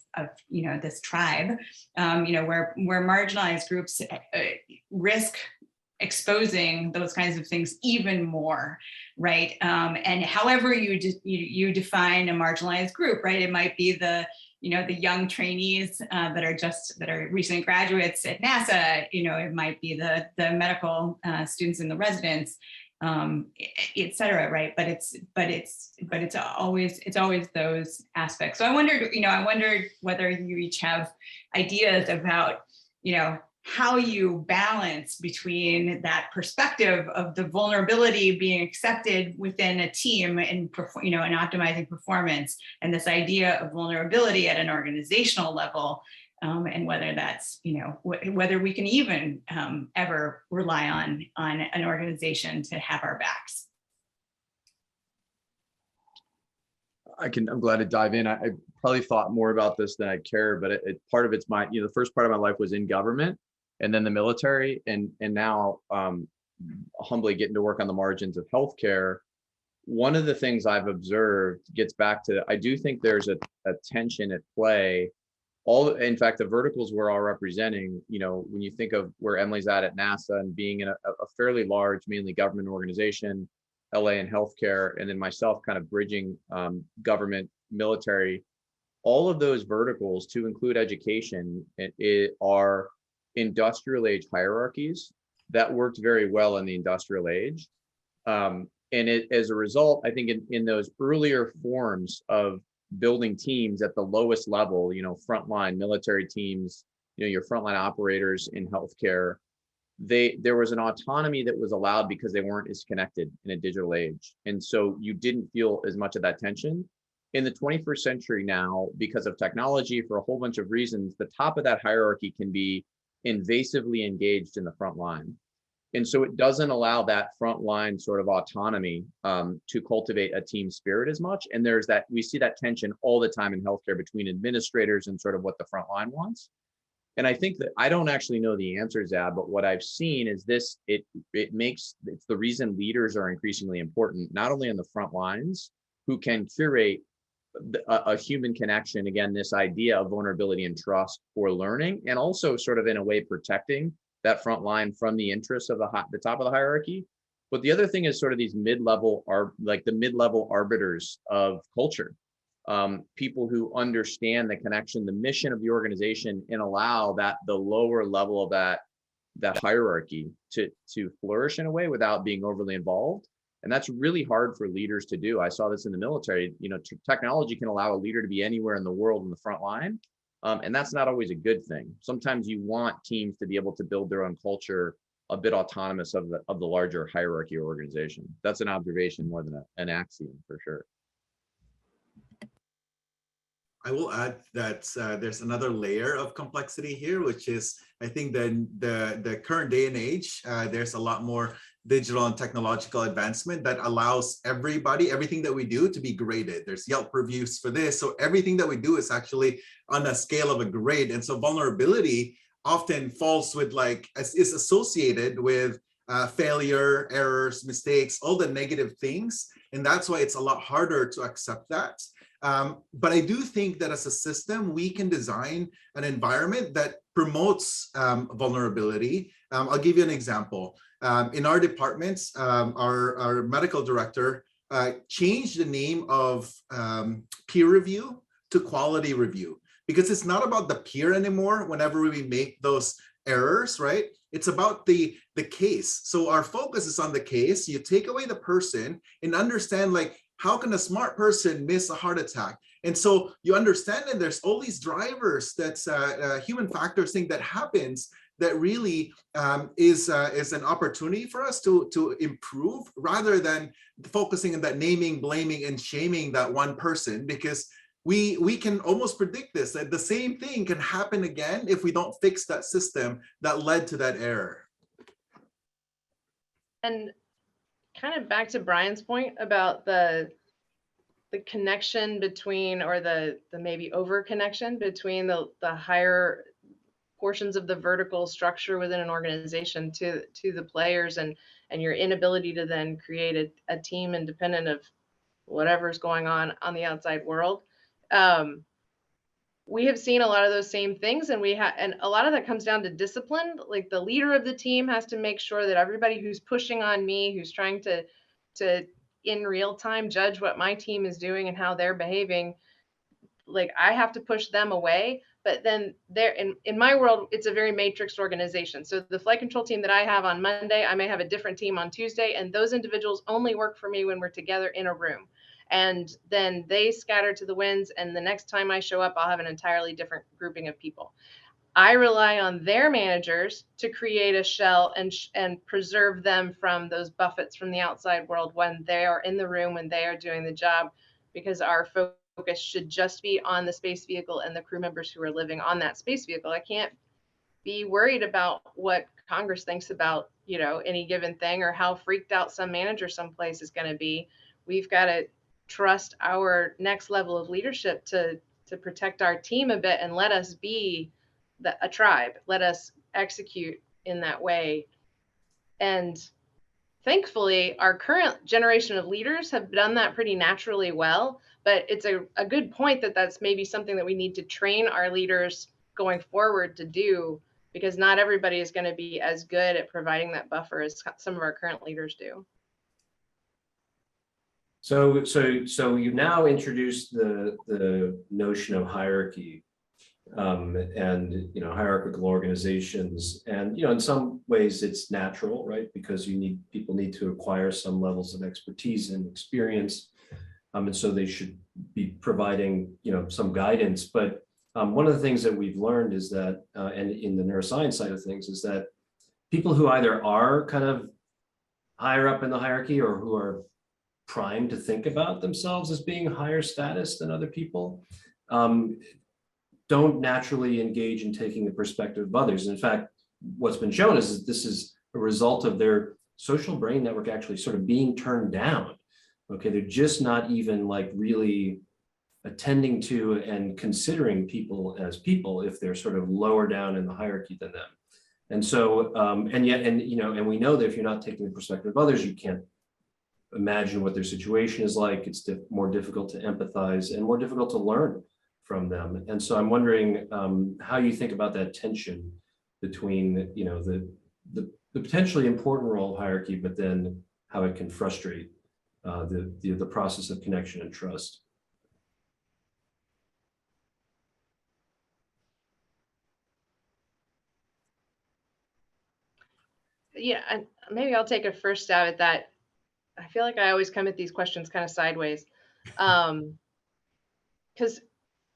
this tribe, where marginalized groups risk exposing those kinds of things even more, right? And however you define a marginalized group, right, it might be the young trainees that are recent graduates at NASA. It might be the medical students and the residents, et cetera, right? But it's always those aspects. So I wondered whether you each have ideas about how you balance between that perspective of the vulnerability being accepted within a team and optimizing performance, and this idea of vulnerability at an organizational level, and whether that's, whether we can even ever rely on an organization to have our backs. I'm glad to dive in. I probably thought more about this than I care, but part of it's the first part of my life was in government and then the military, and now humbly getting to work on the margins of healthcare. One of the things I've observed gets back to, I do think there's a tension at play. In fact, the verticals we're all representing, when you think of where Emily's at NASA and being in a fairly large, mainly government organization, LA and healthcare, and then myself kind of bridging government, military, all of those verticals to include education are industrial age hierarchies that worked very well in the industrial age. And as a result, I think in those earlier forms of building teams at the lowest level, frontline military teams, your frontline operators in healthcare, there was an autonomy that was allowed because they weren't as connected in a digital age. And so you didn't feel as much of that tension. In the 21st century now, because of technology, for a whole bunch of reasons, the top of that hierarchy can be invasively engaged in the front line. And so it doesn't allow that frontline sort of autonomy to cultivate a team spirit as much. And we see that tension all the time in healthcare between administrators and sort of what the front line wants. And I think that I don't actually know the answer, Zab, but what I've seen is it's the reason leaders are increasingly important, not only on the front lines, who can curate a human connection, again, this idea of vulnerability and trust for learning, and also sort of in a way protecting that front line from the interests of the top of the hierarchy. But the other thing is sort of these mid-level arbiters of culture. People who understand the connection, the mission of the organization, and allow the lower level of that hierarchy to flourish in a way without being overly involved. And that's really hard for leaders to do. I saw this in the military. Technology can allow a leader to be anywhere in the world in the front line. And that's not always a good thing. Sometimes you want teams to be able to build their own culture a bit autonomous of the larger hierarchy or organization. That's an observation more than an axiom, for sure. I will add that there's another layer of complexity here, which is, I think, the current day and age, there's a lot more digital and technological advancement that allows everything that we do to be graded. There's Yelp reviews for this. So everything that we do is actually on a scale of a grade. And so vulnerability often falls with is associated with failure, errors, mistakes, all the negative things. And that's why it's a lot harder to accept that. But I do think that as a system, we can design an environment that promotes vulnerability. I'll give you an example. In our departments, our medical director changed the name of peer review to quality review, because it's not about the peer anymore whenever we make those errors, right? It's about the case. So our focus is on the case. You take away the person and understand, how can a smart person miss a heart attack? And so you understand that there's all these drivers, that's human factors thing that happens that really is an opportunity for us to improve, rather than focusing on that naming, blaming, and shaming that one person, because we can almost predict this, that the same thing can happen again if we don't fix that system that led to that error. And kind of back to Brian's point about the connection between, or the maybe over connection between the higher portions of the vertical structure within an organization to the players, and your inability to then create a team independent of whatever's going on the outside world. We have seen a lot of those same things, and a lot of that comes down to discipline. Like, the leader of the team has to make sure that everybody who's pushing on me, who's trying to in real time judge what my team is doing and how they're behaving, I have to push them away. But then in my world, it's a very matrixed organization. So the flight control team that I have on Monday, I may have a different team on Tuesday, and those individuals only work for me when we're together in a room. And then they scatter to the winds, and the next time I show up, I'll have an entirely different grouping of people. I rely on their managers to create a shell and preserve them from those buffets from the outside world when they are in the room, when they are doing the job, because our focus focus should just be on the space vehicle and the crew members who are living on that space vehicle. I can't be worried about what Congress thinks about, you know, any given thing or how freaked out some manager someplace is going to be. We've got to trust our next level of leadership to protect our team a bit and let us be a tribe. Let us execute in that way. And thankfully, our current generation of leaders have done that pretty naturally well, but it's a good point that that's maybe something that we need to train our leaders going forward to do, because not everybody is going to be as good at providing that buffer as some of our current leaders do. So you now introduced the notion of hierarchy, and you know, hierarchical organizations, and you know, in some ways it's natural, right? Because people need to acquire some levels of expertise and experience, and so they should be providing, you know, some guidance. But one of the things that we've learned is that, and in the neuroscience side of things, is that people who either are kind of higher up in the hierarchy or who are primed to think about themselves as being higher status than other people, don't naturally engage in taking the perspective of others. And in fact, what's been shown is that this is a result of their social brain network actually sort of being turned down. Okay, they're just not even like really attending to and considering people as people if they're sort of lower down in the hierarchy than them. And so, you know, and we know that if you're not taking the perspective of others, you can't imagine what their situation is like. It's more difficult to empathize and more difficult to learn from them. And so I'm wondering how you think about that tension between, you know, the potentially important role of hierarchy, but then how it can frustrate the process of connection and trust. Yeah, and maybe I'll take a first stab at that. I feel like I always come at these questions kind of sideways, because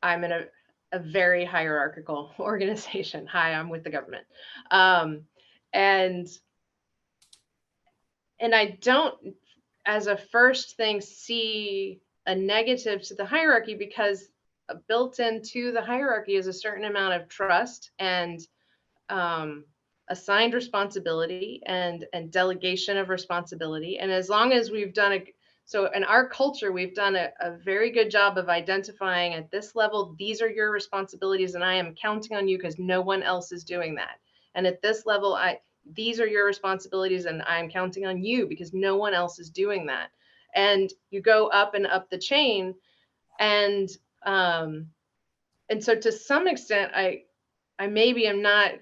I'm in a very hierarchical organization. Hi, I'm with the government, and I don't, as a first thing, see a negative to the hierarchy, because built into the hierarchy is a certain amount of trust and assigned responsibility and delegation of responsibility. And as long as we've done so in our culture, we've done a very good job of identifying at this level, these are your responsibilities and I am counting on you because no one else is doing that. And at this level, these are your responsibilities and I'm counting on you because no one else is doing that. And you go up and up the chain. And so to some extent, I maybe am not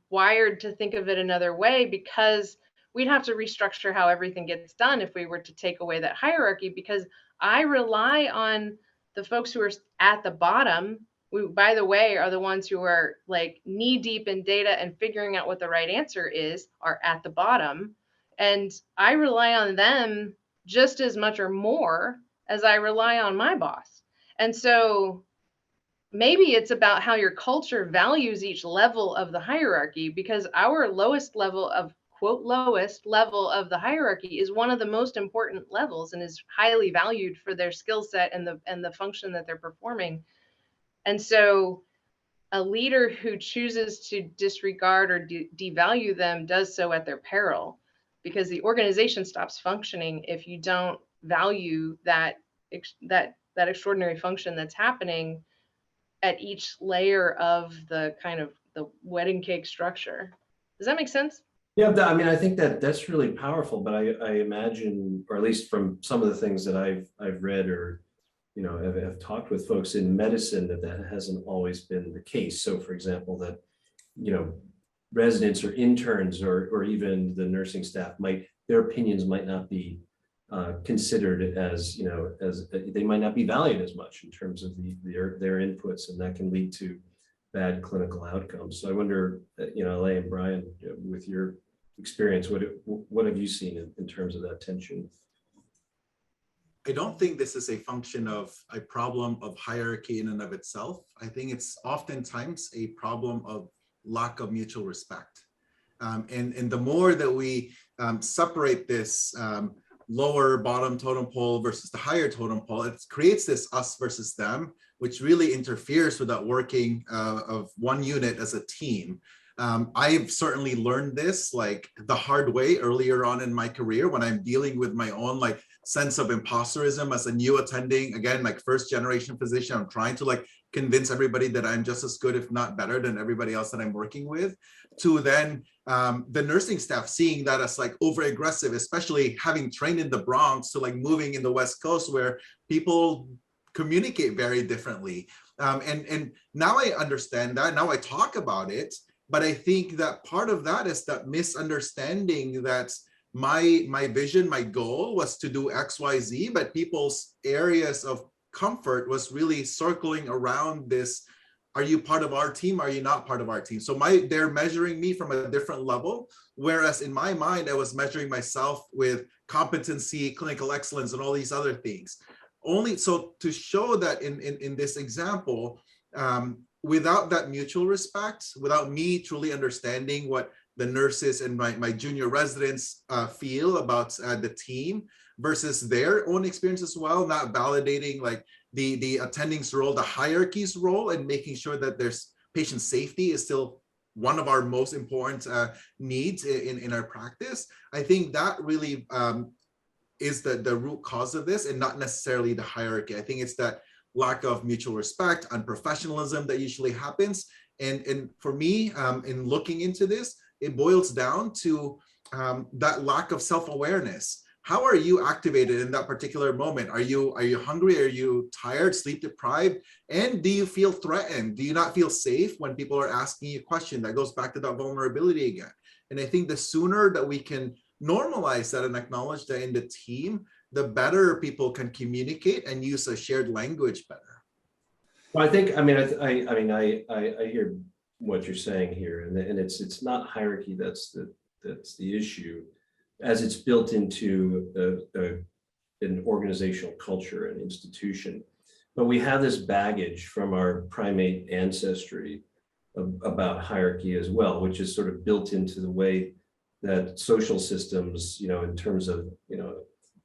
wired to think of it another way, because we'd have to restructure how everything gets done if we were to take away that hierarchy, because I rely on the folks who are at the bottom, who, by the way, are the ones who are like knee deep in data and figuring out what the right answer is, are at the bottom. And I rely on them just as much or more as I rely on my boss. And so maybe it's about how your culture values each level of the hierarchy, because our lowest level of, quote, lowest level of the hierarchy is one of the most important levels and is highly valued for their skill set and the function that they're performing. And so a leader who chooses to disregard or devalue them does so at their peril, because the organization stops functioning if you don't value that extraordinary function that's happening at each layer of the kind of the wedding cake structure. Does that make sense? Yeah, I mean, I think that that's really powerful, but I imagine, or at least from some of the things that I've read or, you know, have talked with folks in medicine, that hasn't always been the case. So for example, that, you know, residents or interns or even the nursing staff their opinions might not be considered as, you know, as they might not be valued as much in terms of their inputs, and that can lead to bad clinical outcomes. So I wonder, you know, Ellie and Brian, with your experience, what have you seen in terms of that tension? I don't think this is a function of a problem of hierarchy in and of itself. I think it's oftentimes a problem of lack of mutual respect. And the more that we separate this lower bottom totem pole versus the higher totem pole. It creates this us versus them, which really interferes with that working of one unit as a team. I've certainly learned this like the hard way earlier on in my career when I'm dealing with my own like sense of imposterism as a new attending, again, like first generation physician. I'm trying to like convince everybody that I'm just as good, if not better than everybody else that I'm working with, to then the nursing staff seeing that as like over aggressive, especially having trained in the Bronx to like moving in the West Coast where people communicate very differently. And now I understand that, now I talk about it, but I think that part of that is that misunderstanding that my vision, my goal was to do X, Y, Z, but people's areas of comfort was really circling around this. Are you part of our team? Are you not part of our team? So they're measuring me from a different level. Whereas in my mind, I was measuring myself with competency, clinical excellence, and all these other things. Only so to show that in this example, without that mutual respect, without me truly understanding what the nurses and my junior residents feel about the team versus their own experience as well, not validating like the attending's role, the hierarchy's role, and making sure that there's patient safety is still one of our most important needs in our practice. I think that really is the root cause of this, and not necessarily the hierarchy. I think it's that lack of mutual respect, unprofessionalism that usually happens. And for me, in looking into this, it boils down to that lack of self-awareness. How are you activated in that particular moment? Are you hungry? Are you tired, sleep deprived? And do you feel threatened? Do you not feel safe when people are asking you a question? That goes back to that vulnerability again. And I think the sooner that we can normalize that and acknowledge that in the team, the better people can communicate and use a shared language better. Well, I think, I mean, I hear what you're saying here, and it's not hierarchy that's the issue, as it's built into an organizational culture and institution. But we have this baggage from our primate ancestry about hierarchy as well, which is sort of built into the way that social systems, in terms of,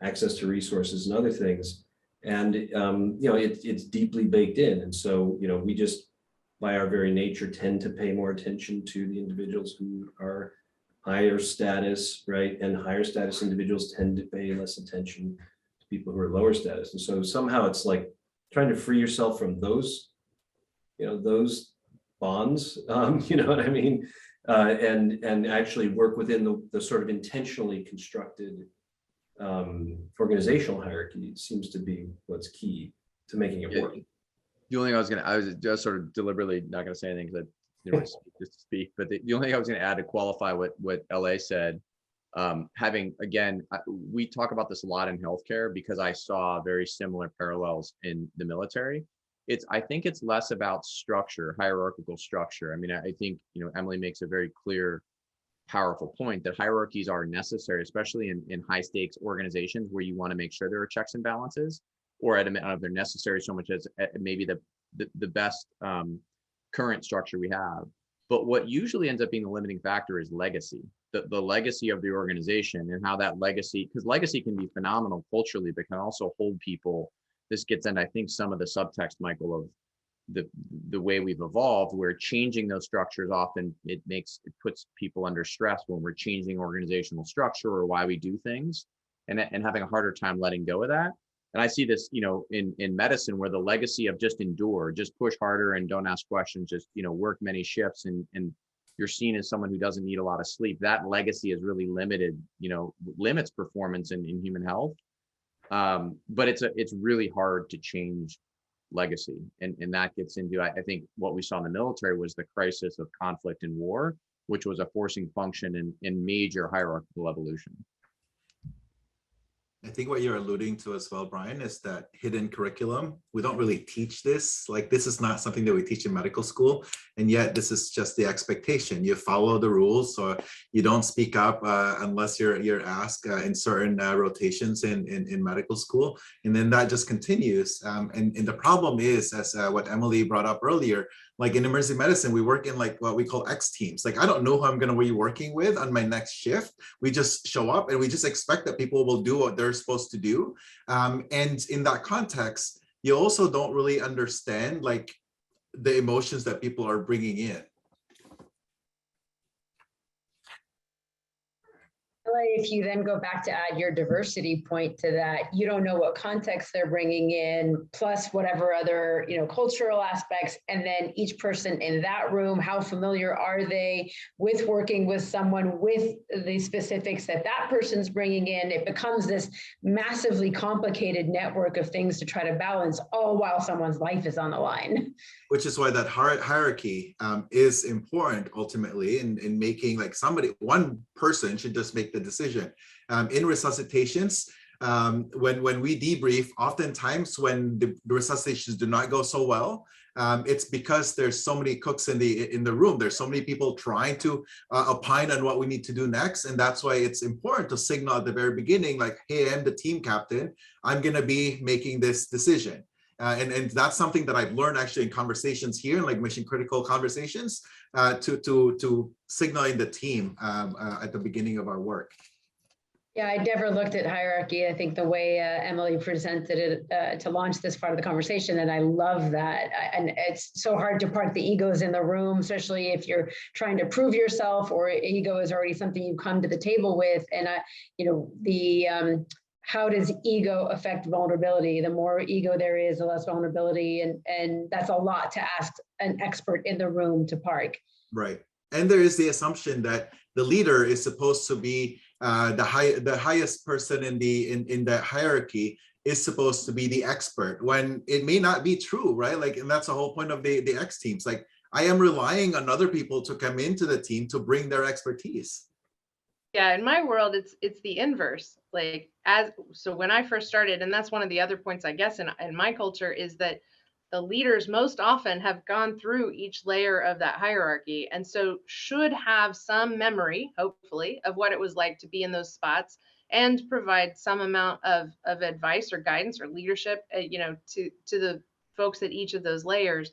access to resources and other things. And, it's deeply baked in. And so, we just, by our very nature, tend to pay more attention to the individuals who are higher status, right? And higher status individuals tend to pay less attention to people who are lower status. And so somehow it's like trying to free yourself from those, those bonds, you know what I mean? And actually work within the sort of intentionally constructed organizational hierarchy seems to be what's key to making it work. The only thing I was just sort of deliberately not going to say anything because I didn't want to just speak, but the only thing I was going to add to qualify what LA said, we talk about this a lot in healthcare because I saw very similar parallels in the military. I think it's less about structure, hierarchical structure. I mean, I think, Emily makes a very clear, powerful point that hierarchies are necessary, especially in high stakes organizations where you want to make sure there are checks and balances, or at a minute, they're necessary so much as maybe the best current structure we have. But what usually ends up being the limiting factor is legacy, the legacy of the organization, and how that legacy, because legacy can be phenomenal culturally, but can also hold people. This gets into, I think, some of the subtext, Michael, of the way we've evolved, where changing those structures often it puts people under stress when we're changing organizational structure or why we do things, and having a harder time letting go of that. And I see this, in medicine, where the legacy of just endure, just push harder and don't ask questions, just, work many shifts, and you're seen as someone who doesn't need a lot of sleep. That legacy is really limited, limits performance in human health. But it's really hard to change legacy. And that gets into, I think what we saw in the military was the crisis of conflict and war, which was a forcing function in major hierarchical evolution. I think what you're alluding to as well, Brian, is that hidden curriculum. We don't really teach this. Like, this is not something that we teach in medical school. And yet this is just the expectation. You follow the rules, or you don't speak up unless you're asked in certain rotations in medical school. And then that just continues. And the problem is, as what Emily brought up earlier, Like in emergency medicine, we work in like what we call X teams. Like I don't know who I'm going to be working with on my next shift. We just show up and we just expect that people will do what they're supposed to do. And in that context, you also don't really understand like the emotions that people are bringing in. If you then go back to add your diversity point to that, you don't know what context they're bringing in, plus whatever other, cultural aspects. And then each person in that room, how familiar are they with working with someone with the specifics that that person's bringing in? It becomes this massively complicated network of things to try to balance, all while someone's life is on the line. Which is why that hierarchy is important ultimately in making like one person should just make the decision. In resuscitations, when we debrief, oftentimes when the resuscitations do not go so well, it's because there's so many cooks in the room. There's so many people trying to opine on what we need to do next. And that's why it's important to signal at the very beginning, like, hey, I'm the team captain. I'm going to be making this decision. And that's something that I've learned actually in conversations here, in like mission critical conversations, to signaling the team at the beginning of our work. Yeah, I never looked at hierarchy. I think the way Emily presented it to launch this part of the conversation, and I love that. And it's so hard to park the egos in the room, especially if you're trying to prove yourself, or ego is already something you come to the table with. And how does ego affect vulnerability? The more ego there is, the less vulnerability, and that's a lot to ask an expert in the room to park. Right, and there is the assumption that the leader is supposed to be the highest person in the hierarchy is supposed to be the expert, when it may not be true, right? Like, and that's the whole point of the X teams. Like, I am relying on other people to come into the team to bring their expertise. Yeah, in my world, it's the inverse. Like, so when I first started, and that's one of the other points, I guess, in my culture, is that the leaders most often have gone through each layer of that hierarchy, and so should have some memory, hopefully, of what it was like to be in those spots, and provide some amount of advice or guidance or leadership, to the folks at each of those layers.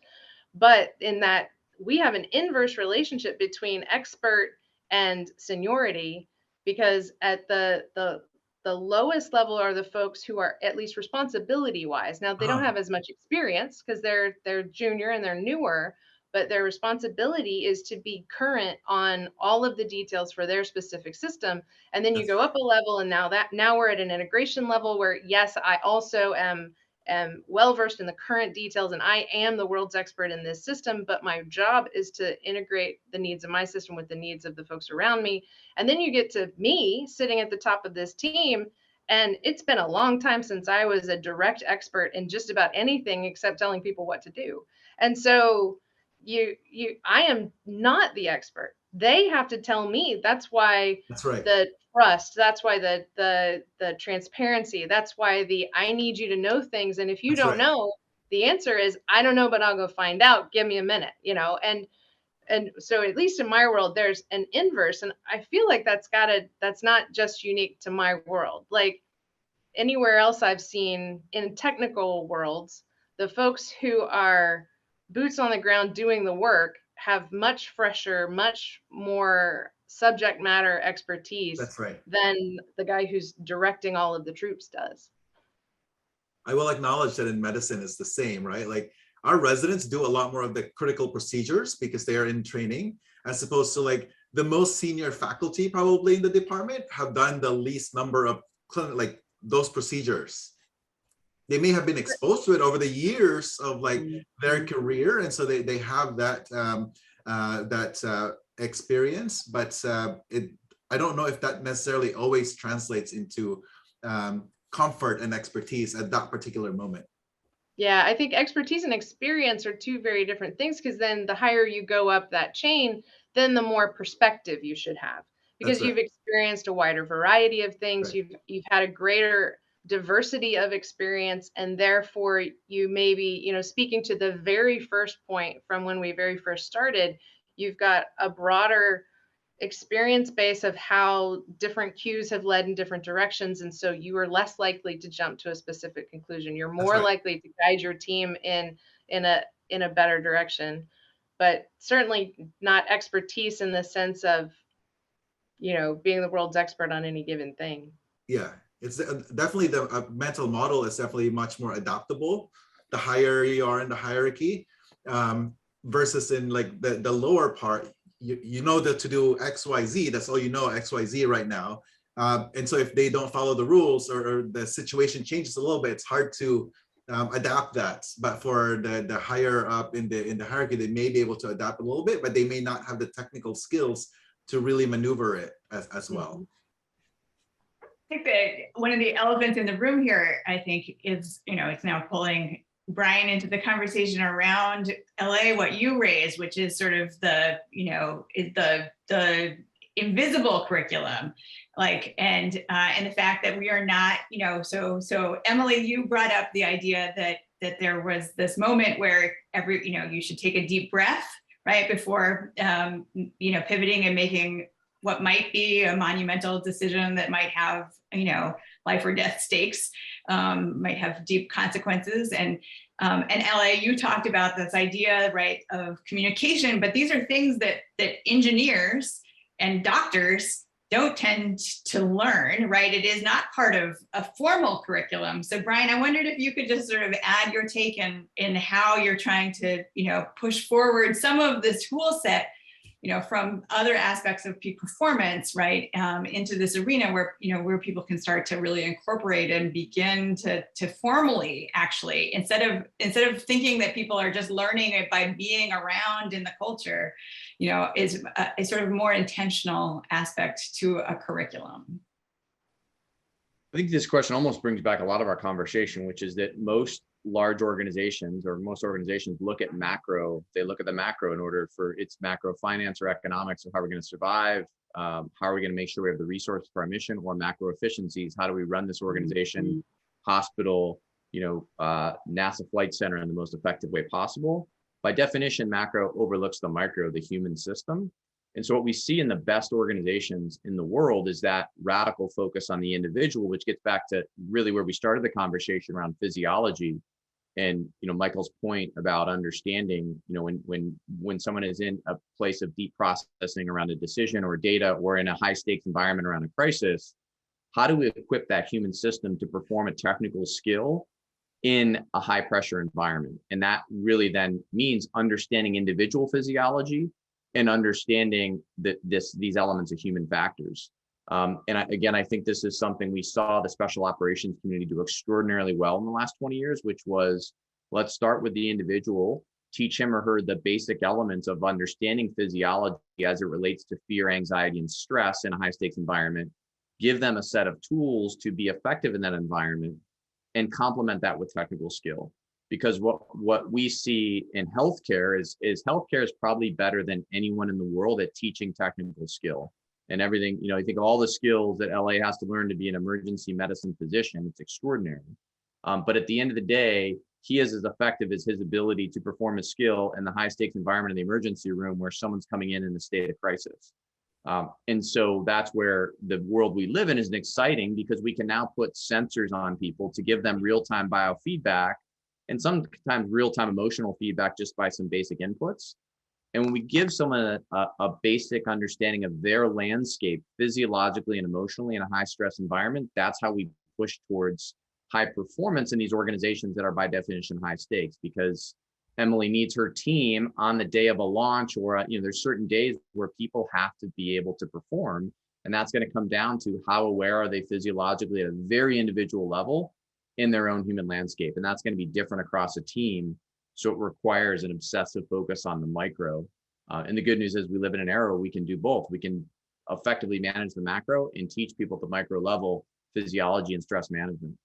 But in that, we have an inverse relationship between expert and seniority, because at the lowest level are the folks who are at least responsibility wise. Now, they don't have as much experience because they're junior and they're newer, but their responsibility is to be current on all of the details for their specific system. And then you go up a level, and now we're at an integration level where, yes, I also am well versed in the current details, and I am the world's expert in this system, but my job is to integrate the needs of my system with the needs of the folks around me. And then you get to me sitting at the top of this team, and it's been a long time since I was a direct expert in just about anything except telling people what to do. And so I am not the expert. They have to tell me. That's why the trust, that's why the transparency, that's why I need you to know things. And if you don't know, the answer is, I don't know, but I'll go find out. Give me a minute, and so at least in my world, there's an inverse. And I feel like that's not just unique to my world. Like anywhere else I've seen in technical worlds, the folks who are boots on the ground doing the work have much fresher, much more subject matter expertise than the guy who's directing all of the troops does. I will acknowledge that in medicine it's the same, right? Like our residents do a lot more of the critical procedures because they are in training, as opposed to like the most senior faculty probably in the department have done the least number of like those procedures. They may have been exposed to it over the years of like their career, and so they have that experience, but I don't know if that necessarily always translates into comfort and expertise at that particular moment. Yeah, I think expertise and experience are two very different things, because then the higher you go up that chain, then the more perspective you should have, because you've experienced a wider variety of things. You've had a greater diversity of experience, and therefore you may be, speaking to the very first point from when we very first started, you've got a broader experience base of how different cues have led in different directions. And so you are less likely to jump to a specific conclusion. You're more likely to guide your team in a better direction. but certainly not expertise in the sense of, you know, being the world's expert on any given thing. Yeah, it's definitely the mental model is definitely much more adaptable the higher you are in the hierarchy, versus in like the lower part, you know that to do XYZ, that's all you know, XYZ right now. And so if they don't follow the rules, or the situation changes a little bit, it's hard to adapt that. But for the higher up in the hierarchy, they may be able to adapt a little bit, but they may not have the technical skills to really maneuver it as well. I think that one of the elephants in the room here, I think, is, you know, it's now pulling Brian into the conversation around LA, what you raised, which is sort of the, you know, is the invisible curriculum, like, and the fact that we are not, you know, so Emily, you brought up the idea that there was this moment where you know, you should take a deep breath, right, before, you know, pivoting and making what might be a monumental decision that might have, you know, life or death stakes, might have deep consequences. And LA, you talked about this idea, right, of communication, but these are things that engineers and doctors don't tend to learn, right? It is not part of a formal curriculum. So Brian, I wondered if you could just sort of add your take in how you're trying to, you know, push forward some of this tool set, you know, from other aspects of peak performance, right, into this arena where, you know, where people can start to really incorporate and begin to formally, actually, instead of thinking that people are just learning it by being around in the culture, you know, is a sort of more intentional aspect to a curriculum. I think this question almost brings back a lot of our conversation, which is that most large organizations, or most organizations, look at macro. They look at the macro in order for its macro finance or economics, or how we're going to survive. How are we going to make sure we have the resources for our mission, or macro efficiencies? How do we run this organization, hospital, you know, NASA Flight Center in the most effective way possible? By definition, macro overlooks the micro, the human system. And so what we see in the best organizations in the world is that radical focus on the individual, which gets back to really where we started the conversation around physiology. And, you know, Michael's point about understanding, you know, when someone is in a place of deep processing around a decision or data, or in a high stakes environment around a crisis, how do we equip that human system to perform a technical skill in a high pressure environment? And that really then means understanding individual physiology and understanding that these elements of human factors. I think this is something we saw the special operations community do extraordinarily well in the last 20 years, which was, let's start with the individual, teach him or her the basic elements of understanding physiology as it relates to fear, anxiety, and stress in a high stakes environment, give them a set of tools to be effective in that environment, and complement that with technical skill. Because what we see in healthcare is healthcare is probably better than anyone in the world at teaching technical skill and everything. You know, I think all the skills that LA has to learn to be an emergency medicine physician, it's extraordinary. But at the end of the day, he is as effective as his ability to perform a skill in the high stakes environment in the emergency room where someone's coming in a state of crisis. And so that's where the world we live in is exciting, because we can now put sensors on people to give them real-time biofeedback, and sometimes real-time emotional feedback just by some basic inputs. And when we give someone a basic understanding of their landscape physiologically and emotionally in a high stress environment, that's how we push towards high performance in these organizations that are by definition high stakes. Because Emily needs her team on the day of a launch, or you know, there's certain days where people have to be able to perform, and that's going to come down to how aware are they physiologically at a very individual level in their own human landscape. And that's going to be different across a team. So it requires an obsessive focus on the micro. And the good news is we live in an era where we can do both. We can effectively manage the macro and teach people at the micro level physiology and stress management.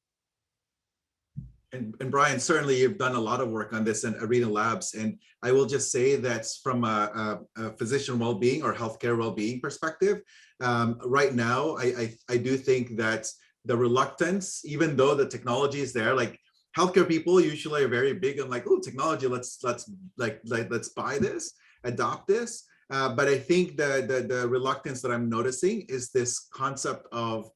And Brian, certainly you've done a lot of work on this in Arena Labs. And I will just say that from a physician well-being or healthcare well-being perspective, right now, I do think that the reluctance, even though the technology is there, like healthcare people usually are very big on like, oh, technology, let's buy this, adopt this. But I think the reluctance that I'm noticing is this concept of,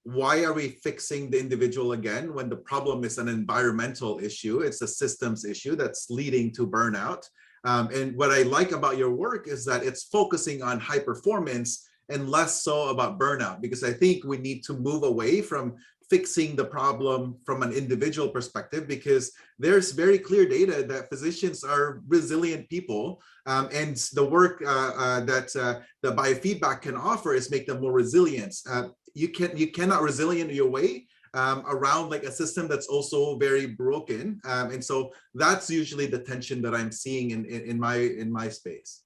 why are we fixing the individual again when the problem is an environmental issue? It's a systems issue that's leading to burnout. And what I like about your work is that it's focusing on high performance and less so about burnout, because I think we need to move away from fixing the problem from an individual perspective, because there's very clear data that physicians are resilient people, and the work that the biofeedback can offer is make them more resilient. You cannot resilient your way around like a system that's also very broken, and so that's usually the tension that I'm seeing in my space.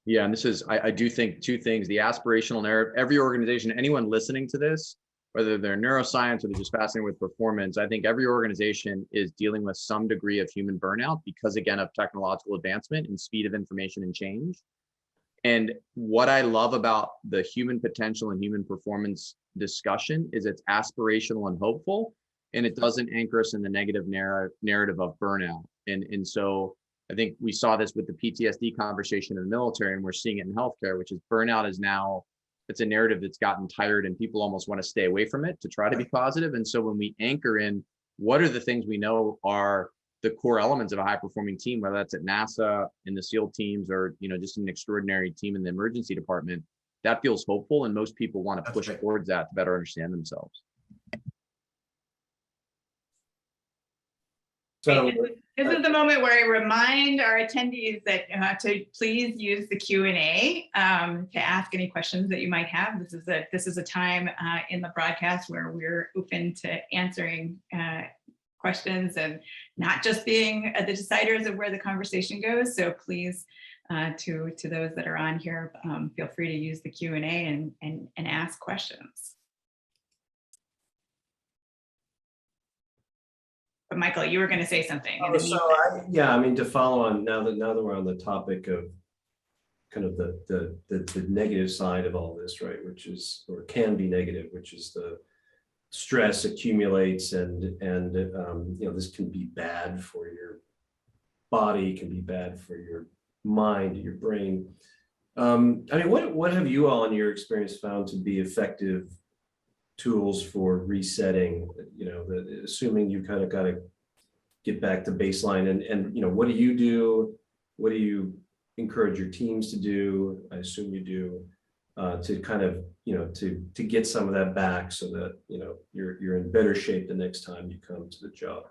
Yeah, and this is, I do think two things, the aspirational narrative, every organization, anyone listening to this, whether they're neuroscience or they're just fascinated with performance, I think every organization is dealing with some degree of human burnout because, again, of technological advancement and speed of information and change. And what I love about the human potential and human performance discussion is it's aspirational and hopeful, and it doesn't anchor us in the negative narrative of burnout. And so I think we saw this with the PTSD conversation in the military, and we're seeing it in healthcare, which is burnout is now, it's a narrative that's gotten tired and people almost want to stay away from it to try to be positive. And so when we anchor in what are the things we know are the core elements of a high performing team, whether that's at NASA, in the SEAL teams, or, you know, just an extraordinary team in the emergency department, that feels hopeful. And most people want to push towards that to better understand themselves. So This is the moment where I remind our attendees that to please use the Q&A to ask any questions that you might have. This is a time in the broadcast where we're open to answering questions and not just being the deciders of where the conversation goes. So please, to those that are on here, feel free to use the Q&A and ask questions. But Michael, you were going to say something. I mean, to follow on now that we're on the topic of kind of the negative side of all this, right, which is, or can be negative, which is the stress accumulates, and you know, this can be bad for your body, can be bad for your mind, your brain. I mean, what have you all in your experience found to be effective tools for resetting, you know, assuming you kind of got to get back to baseline, and you know, what do you do? What do you encourage your teams to do? I assume you do, to kind of, you know, to get some of that back so that, you know, you're in better shape the next time you come to the job.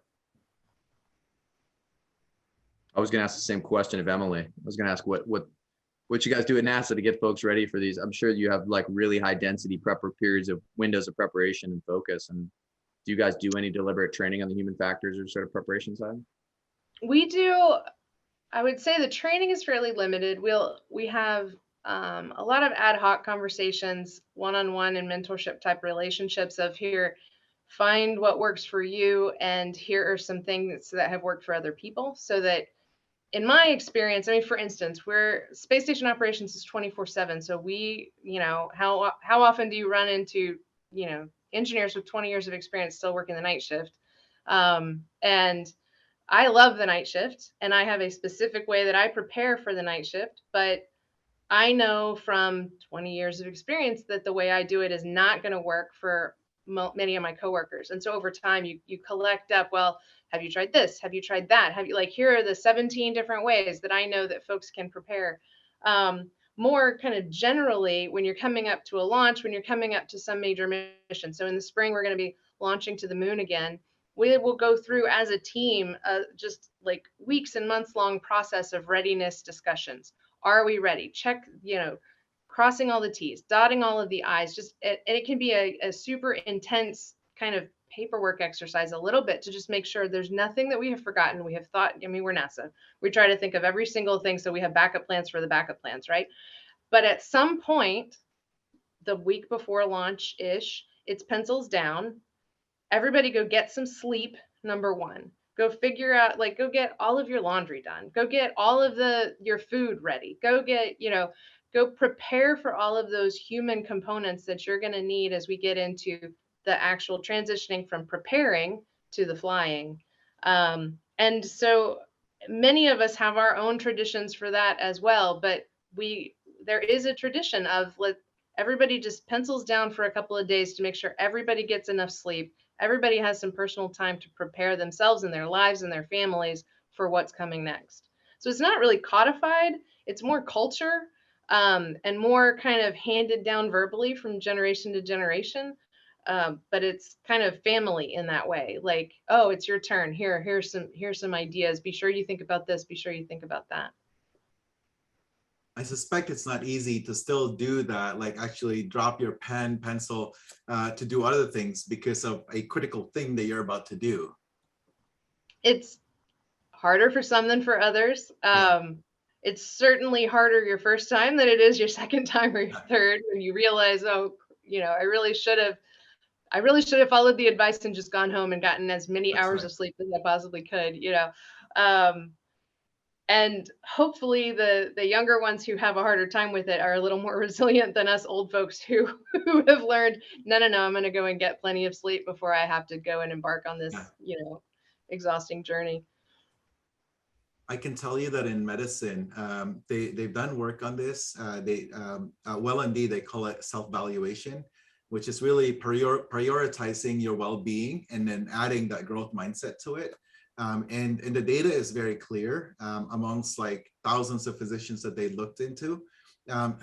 I was going to ask the same question of Emily. I was going to ask what you guys do at NASA to get folks ready for these. I'm sure you have like really high density periods of windows of preparation and focus. And do you guys do any deliberate training on the human factors or sort of preparation side? We do. I would say the training is fairly limited. We have a lot of ad hoc conversations, one-on-one and mentorship type relationships of here, find what works for you, and here are some things that have worked for other people, so that in my experience, I mean, for instance, space station operations is 24/7. So we, you know, how often do you run into, you know, engineers with 20 years of experience still working the night shift? And I love the night shift, and I have a specific way that I prepare for the night shift, but I know from 20 years of experience that the way I do it is not going to work for many of my coworkers. And so over time, you collect up, well, have you tried this? Have you tried that? Have you, like, here are the 17 different ways that I know that folks can prepare. More kind of generally, when you're coming up to a launch, when you're coming up to some major mission. So in the spring, we're going to be launching to the moon again. We will go through as a team, just like weeks and months long process of readiness discussions. Are we ready? Check, you know, crossing all the T's, dotting all of the I's, and it can be a super intense kind of paperwork exercise a little bit to just make sure there's nothing that we have forgotten. We have thought, I mean, we're NASA. We try to think of every single thing so we have backup plans for the backup plans, right? But at some point, the week before launch-ish, it's pencils down. Everybody go get some sleep, number one. Go figure out, like, go get all of your laundry done. Go get all of your food ready. Go get, you know, go prepare for all of those human components that you're going to need as we get into the actual transitioning from preparing to the flying. And so many of us have our own traditions for that as well, but there is a tradition of everybody just pencils down for a couple of days to make sure everybody gets enough sleep. Everybody has some personal time to prepare themselves and their lives and their families for what's coming next. So it's not really codified, it's more culture, and more kind of handed down verbally from generation to generation. But it's kind of family in that way. Like, oh, it's your turn. Here's some ideas. Be sure you think about this. Be sure you think about that. I suspect it's not easy to still do that, like actually drop your pen, pencil to do other things because of a critical thing that you're about to do. It's harder for some than for others. It's certainly harder your first time than it is your second time or your third, when you realize, oh, I really should have followed the advice and just gone home and gotten as many hours of sleep as I possibly could, and hopefully the younger ones who have a harder time with it are a little more resilient than us old folks who have learned, no, I'm going to go and get plenty of sleep before I have to go and embark on this, exhausting journey. I can tell you that in medicine, they've done work on this. WellMD, they call it self-valuation, which is really prioritizing your well-being and then adding that growth mindset to it. And the data is very clear amongst like thousands of physicians that they looked into.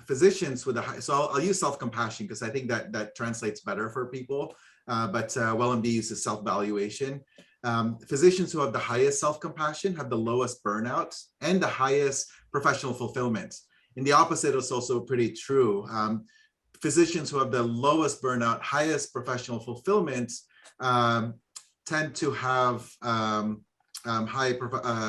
Physicians with a high, so I'll use self-compassion because I think that translates better for people. But WellMD uses self-valuation. Physicians who have the highest self-compassion have the lowest burnout and the highest professional fulfillment. And the opposite is also pretty true. Physicians who have the lowest burnout, highest professional fulfillment tend to have high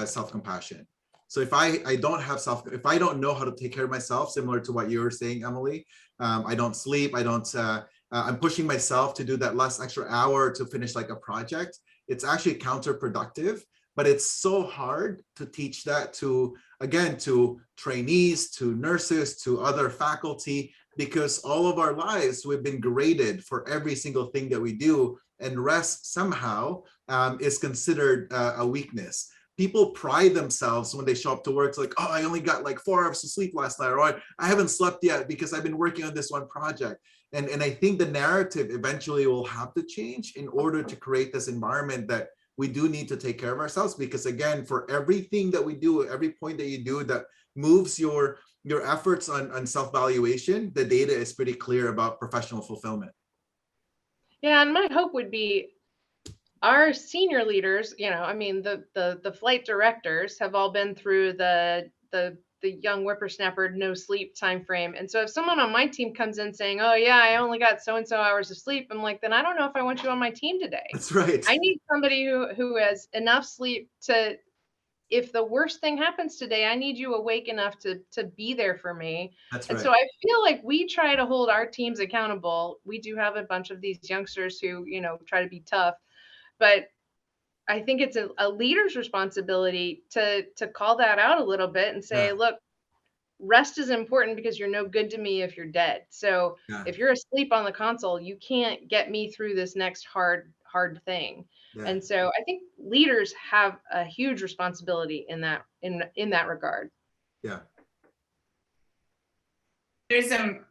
self-compassion. So if I don't know how to take care of myself, similar to what you were saying, Emily, I don't sleep, I'm pushing myself to do that last extra hour to finish like a project. It's actually counterproductive, but it's so hard to teach that to trainees, to nurses, to other faculty, because all of our lives we've been graded for every single thing that we do, and rest somehow is considered a weakness. People pride themselves when they show up to work. It's like, oh, I only got like 4 hours of sleep last night, or I haven't slept yet because I've been working on this one project. And I think the narrative eventually will have to change in order to create this environment that we do need to take care of ourselves. Because again, for everything that we do, every point that you do that moves your efforts on self-valuation, the data is pretty clear about professional fulfillment. Yeah, and my hope would be our senior leaders, the flight directors have all been through the young whippersnapper no sleep time frame. And so if someone on my team comes in saying, oh yeah, I only got so-and-so hours of sleep, I'm like, then I don't know if I want you on my team today. That's right. I need somebody who has enough sleep to, if the worst thing happens today, I need you awake enough to be there for me. That's and right. So I feel like we try to hold our teams accountable. We do have a bunch of these youngsters who, try to be tough, but I think it's a leader's responsibility to call that out a little bit and say, look, rest is important because you're no good to me if you're dead. So if you're asleep on the console, you can't get me through this next hard thing. And so I think leaders have a huge responsibility in that regard. Yeah. There's some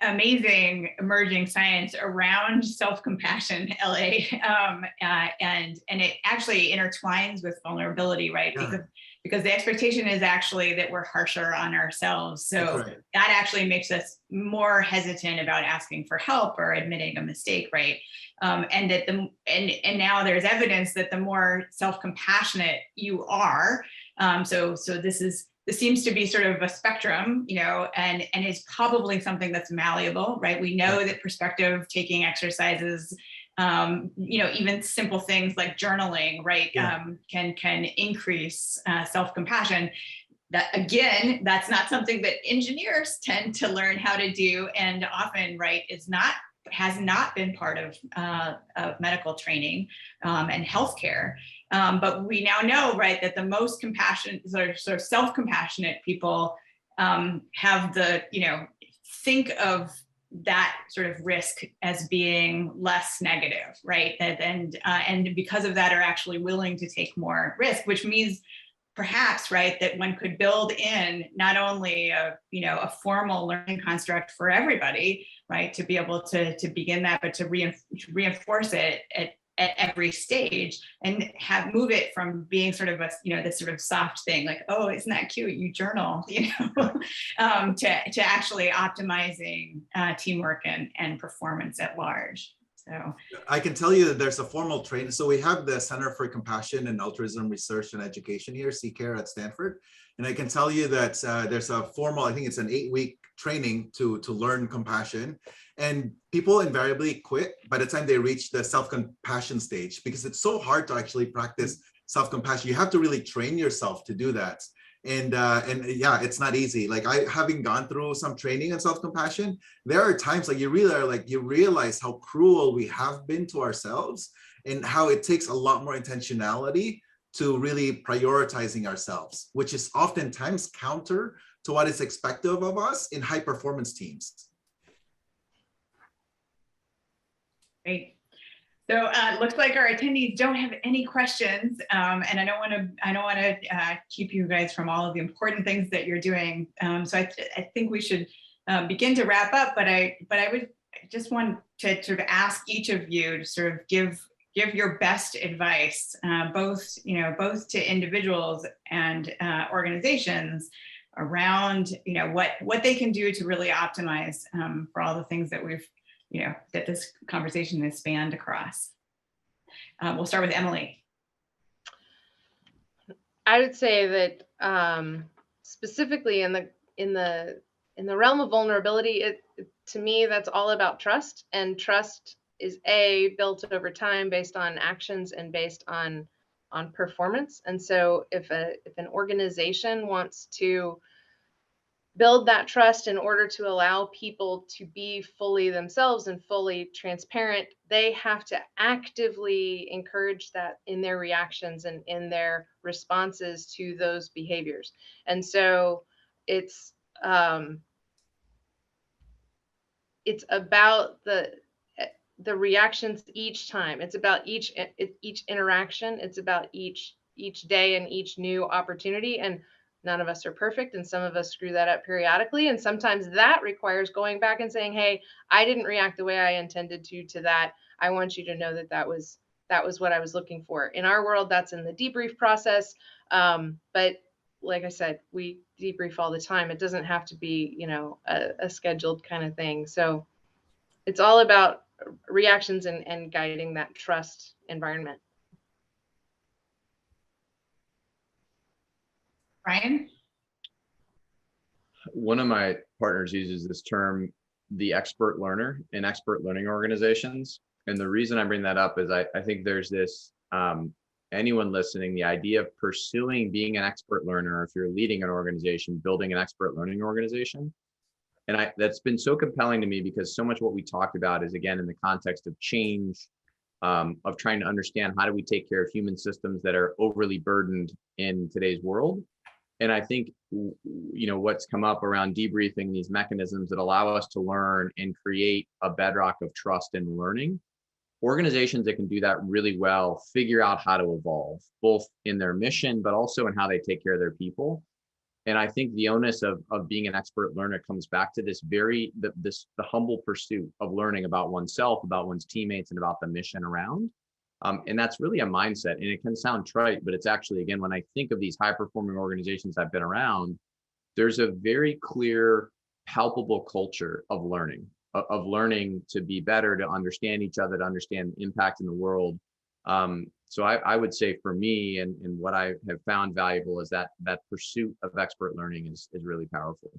amazing emerging science around self-compassion, Ellie, and it actually intertwines with vulnerability, right? Because the expectation is actually that we're harsher on ourselves. So that actually makes us more hesitant about asking for help or admitting a mistake, right? And that and now there's evidence that the more self-compassionate you are, so this seems to be sort of a spectrum, and is probably something that's malleable, right? We know that perspective taking exercises, even simple things like journaling, right, can increase self-compassion. That again, that's not something that engineers tend to learn how to do, and often, right, has not been part of medical training and healthcare. But we now know, right, that the most compassionate, sort of self-compassionate people have think of that sort of risk as being less negative, right? And because of that are actually willing to take more risk, which means perhaps, right, that one could build in not only a formal learning construct for everybody, right, to be able to begin that, but to reinforce it at every stage, and move it from being sort of a, this sort of soft thing like, oh, isn't that cute, you journal, to actually optimizing teamwork and performance at large. So I can tell you that there's a formal training. So we have the Center for Compassion and Altruism Research and Education here, CCARE at Stanford. And I can tell you that there's a formal, I think it's an 8-week training to learn compassion. And people invariably quit by the time they reach the self-compassion stage, because it's so hard to actually practice self-compassion. You have to really train yourself to do that. And yeah, it's not easy. Like having gone through some training in self-compassion, there are times like you realize how cruel we have been to ourselves, and how it takes a lot more intentionality to really prioritizing ourselves, which is oftentimes counter to what is expected of us in high performance teams. Great. So it looks like our attendees don't have any questions, and I don't want to keep you guys from all of the important things that you're doing. So I think we should begin to wrap up. But I would just want to sort of ask each of you to sort of give your best advice, both to individuals and organizations around what they can do to really optimize for all the things that we've that this conversation has spanned across. We'll start with Emily. I would say that specifically in the realm of vulnerability, to me, that's all about trust, and trust is built over time based on actions and based on performance. And so if an organization wants to build that trust in order to allow people to be fully themselves and fully transparent, they have to actively encourage that in their reactions and in their responses to those behaviors. And so it's about the reactions each time. It's about each interaction. It's about each day and each new opportunity. And none of us are perfect, and some of us screw that up periodically. And sometimes that requires going back and saying, hey, I didn't react the way I intended to that. I want you to know that was what I was looking for. In our world, that's in the debrief process. But like I said, we debrief all the time. It doesn't have to be, a scheduled kind of thing. So it's all about reactions and guiding that trust environment. Ryan? One of my partners uses this term, the expert learner, in expert learning organizations. And the reason I bring that up is I think there's this, anyone listening, the idea of pursuing being an expert learner, if you're leading an organization, building an expert learning organization. And that's been so compelling to me, because so much of what we talked about is, again, in the context of change, of trying to understand how do we take care of human systems that are overly burdened in today's world. And I think, what's come up around debriefing, these mechanisms that allow us to learn and create a bedrock of trust and learning. Organizations that can do that really well figure out how to evolve, both in their mission, but also in how they take care of their people. And I think the onus of being an expert learner comes back to this the humble pursuit of learning about oneself, about one's teammates, and about the mission around. And that's really a mindset. And it can sound trite, but it's actually, again, when I think of these high performing organizations I've been around, there's a very clear, palpable culture of learning to be better, to understand each other, to understand the impact in the world. So I would say for me, and what I have found valuable is that pursuit of expert learning is really powerful.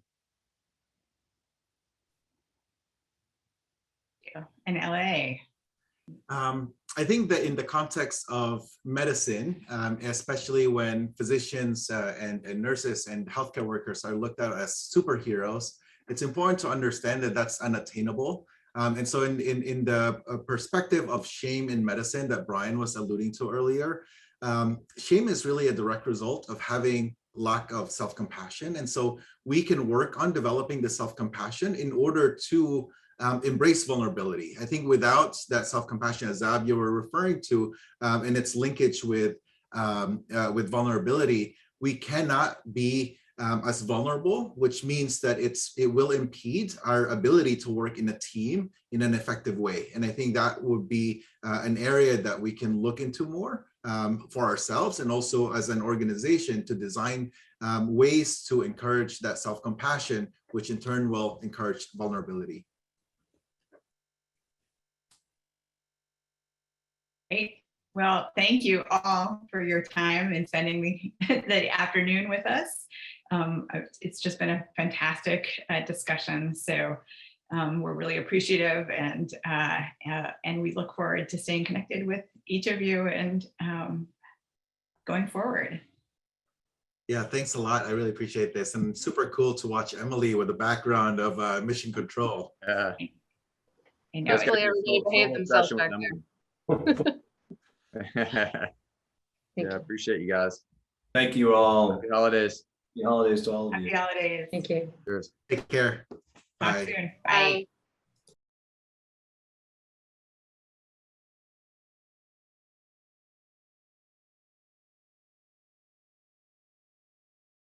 Yeah. And LA. I think that in the context of medicine, especially when physicians and nurses and healthcare workers are looked at as superheroes, it's important to understand that that's unattainable. And so in the perspective of shame in medicine that Brian was alluding to earlier, shame is really a direct result of having lack of self-compassion. And so we can work on developing the self-compassion in order to embrace vulnerability. I think without that self-compassion, as Zab, you were referring to, and its linkage with vulnerability, we cannot be as vulnerable, which means that it will impede our ability to work in a team in an effective way. And I think that would be an area that we can look into more for ourselves, and also as an organization to design ways to encourage that self-compassion, which in turn will encourage vulnerability. Great. Well, thank you all for your time and spending the afternoon with us. It's just been a fantastic discussion. So we're really appreciative, and we look forward to staying connected with each of you and going forward. Yeah, thanks a lot. I really appreciate this, and super cool to watch Emily with a background of mission control. Yeah. I know. Hopefully everybody behave themselves back there. Yeah, appreciate you guys. Thank you all. Happy holidays. Happy holidays to all of you. Happy holidays. Thank you. Cheers. Take care. Talk Bye. soon. Bye.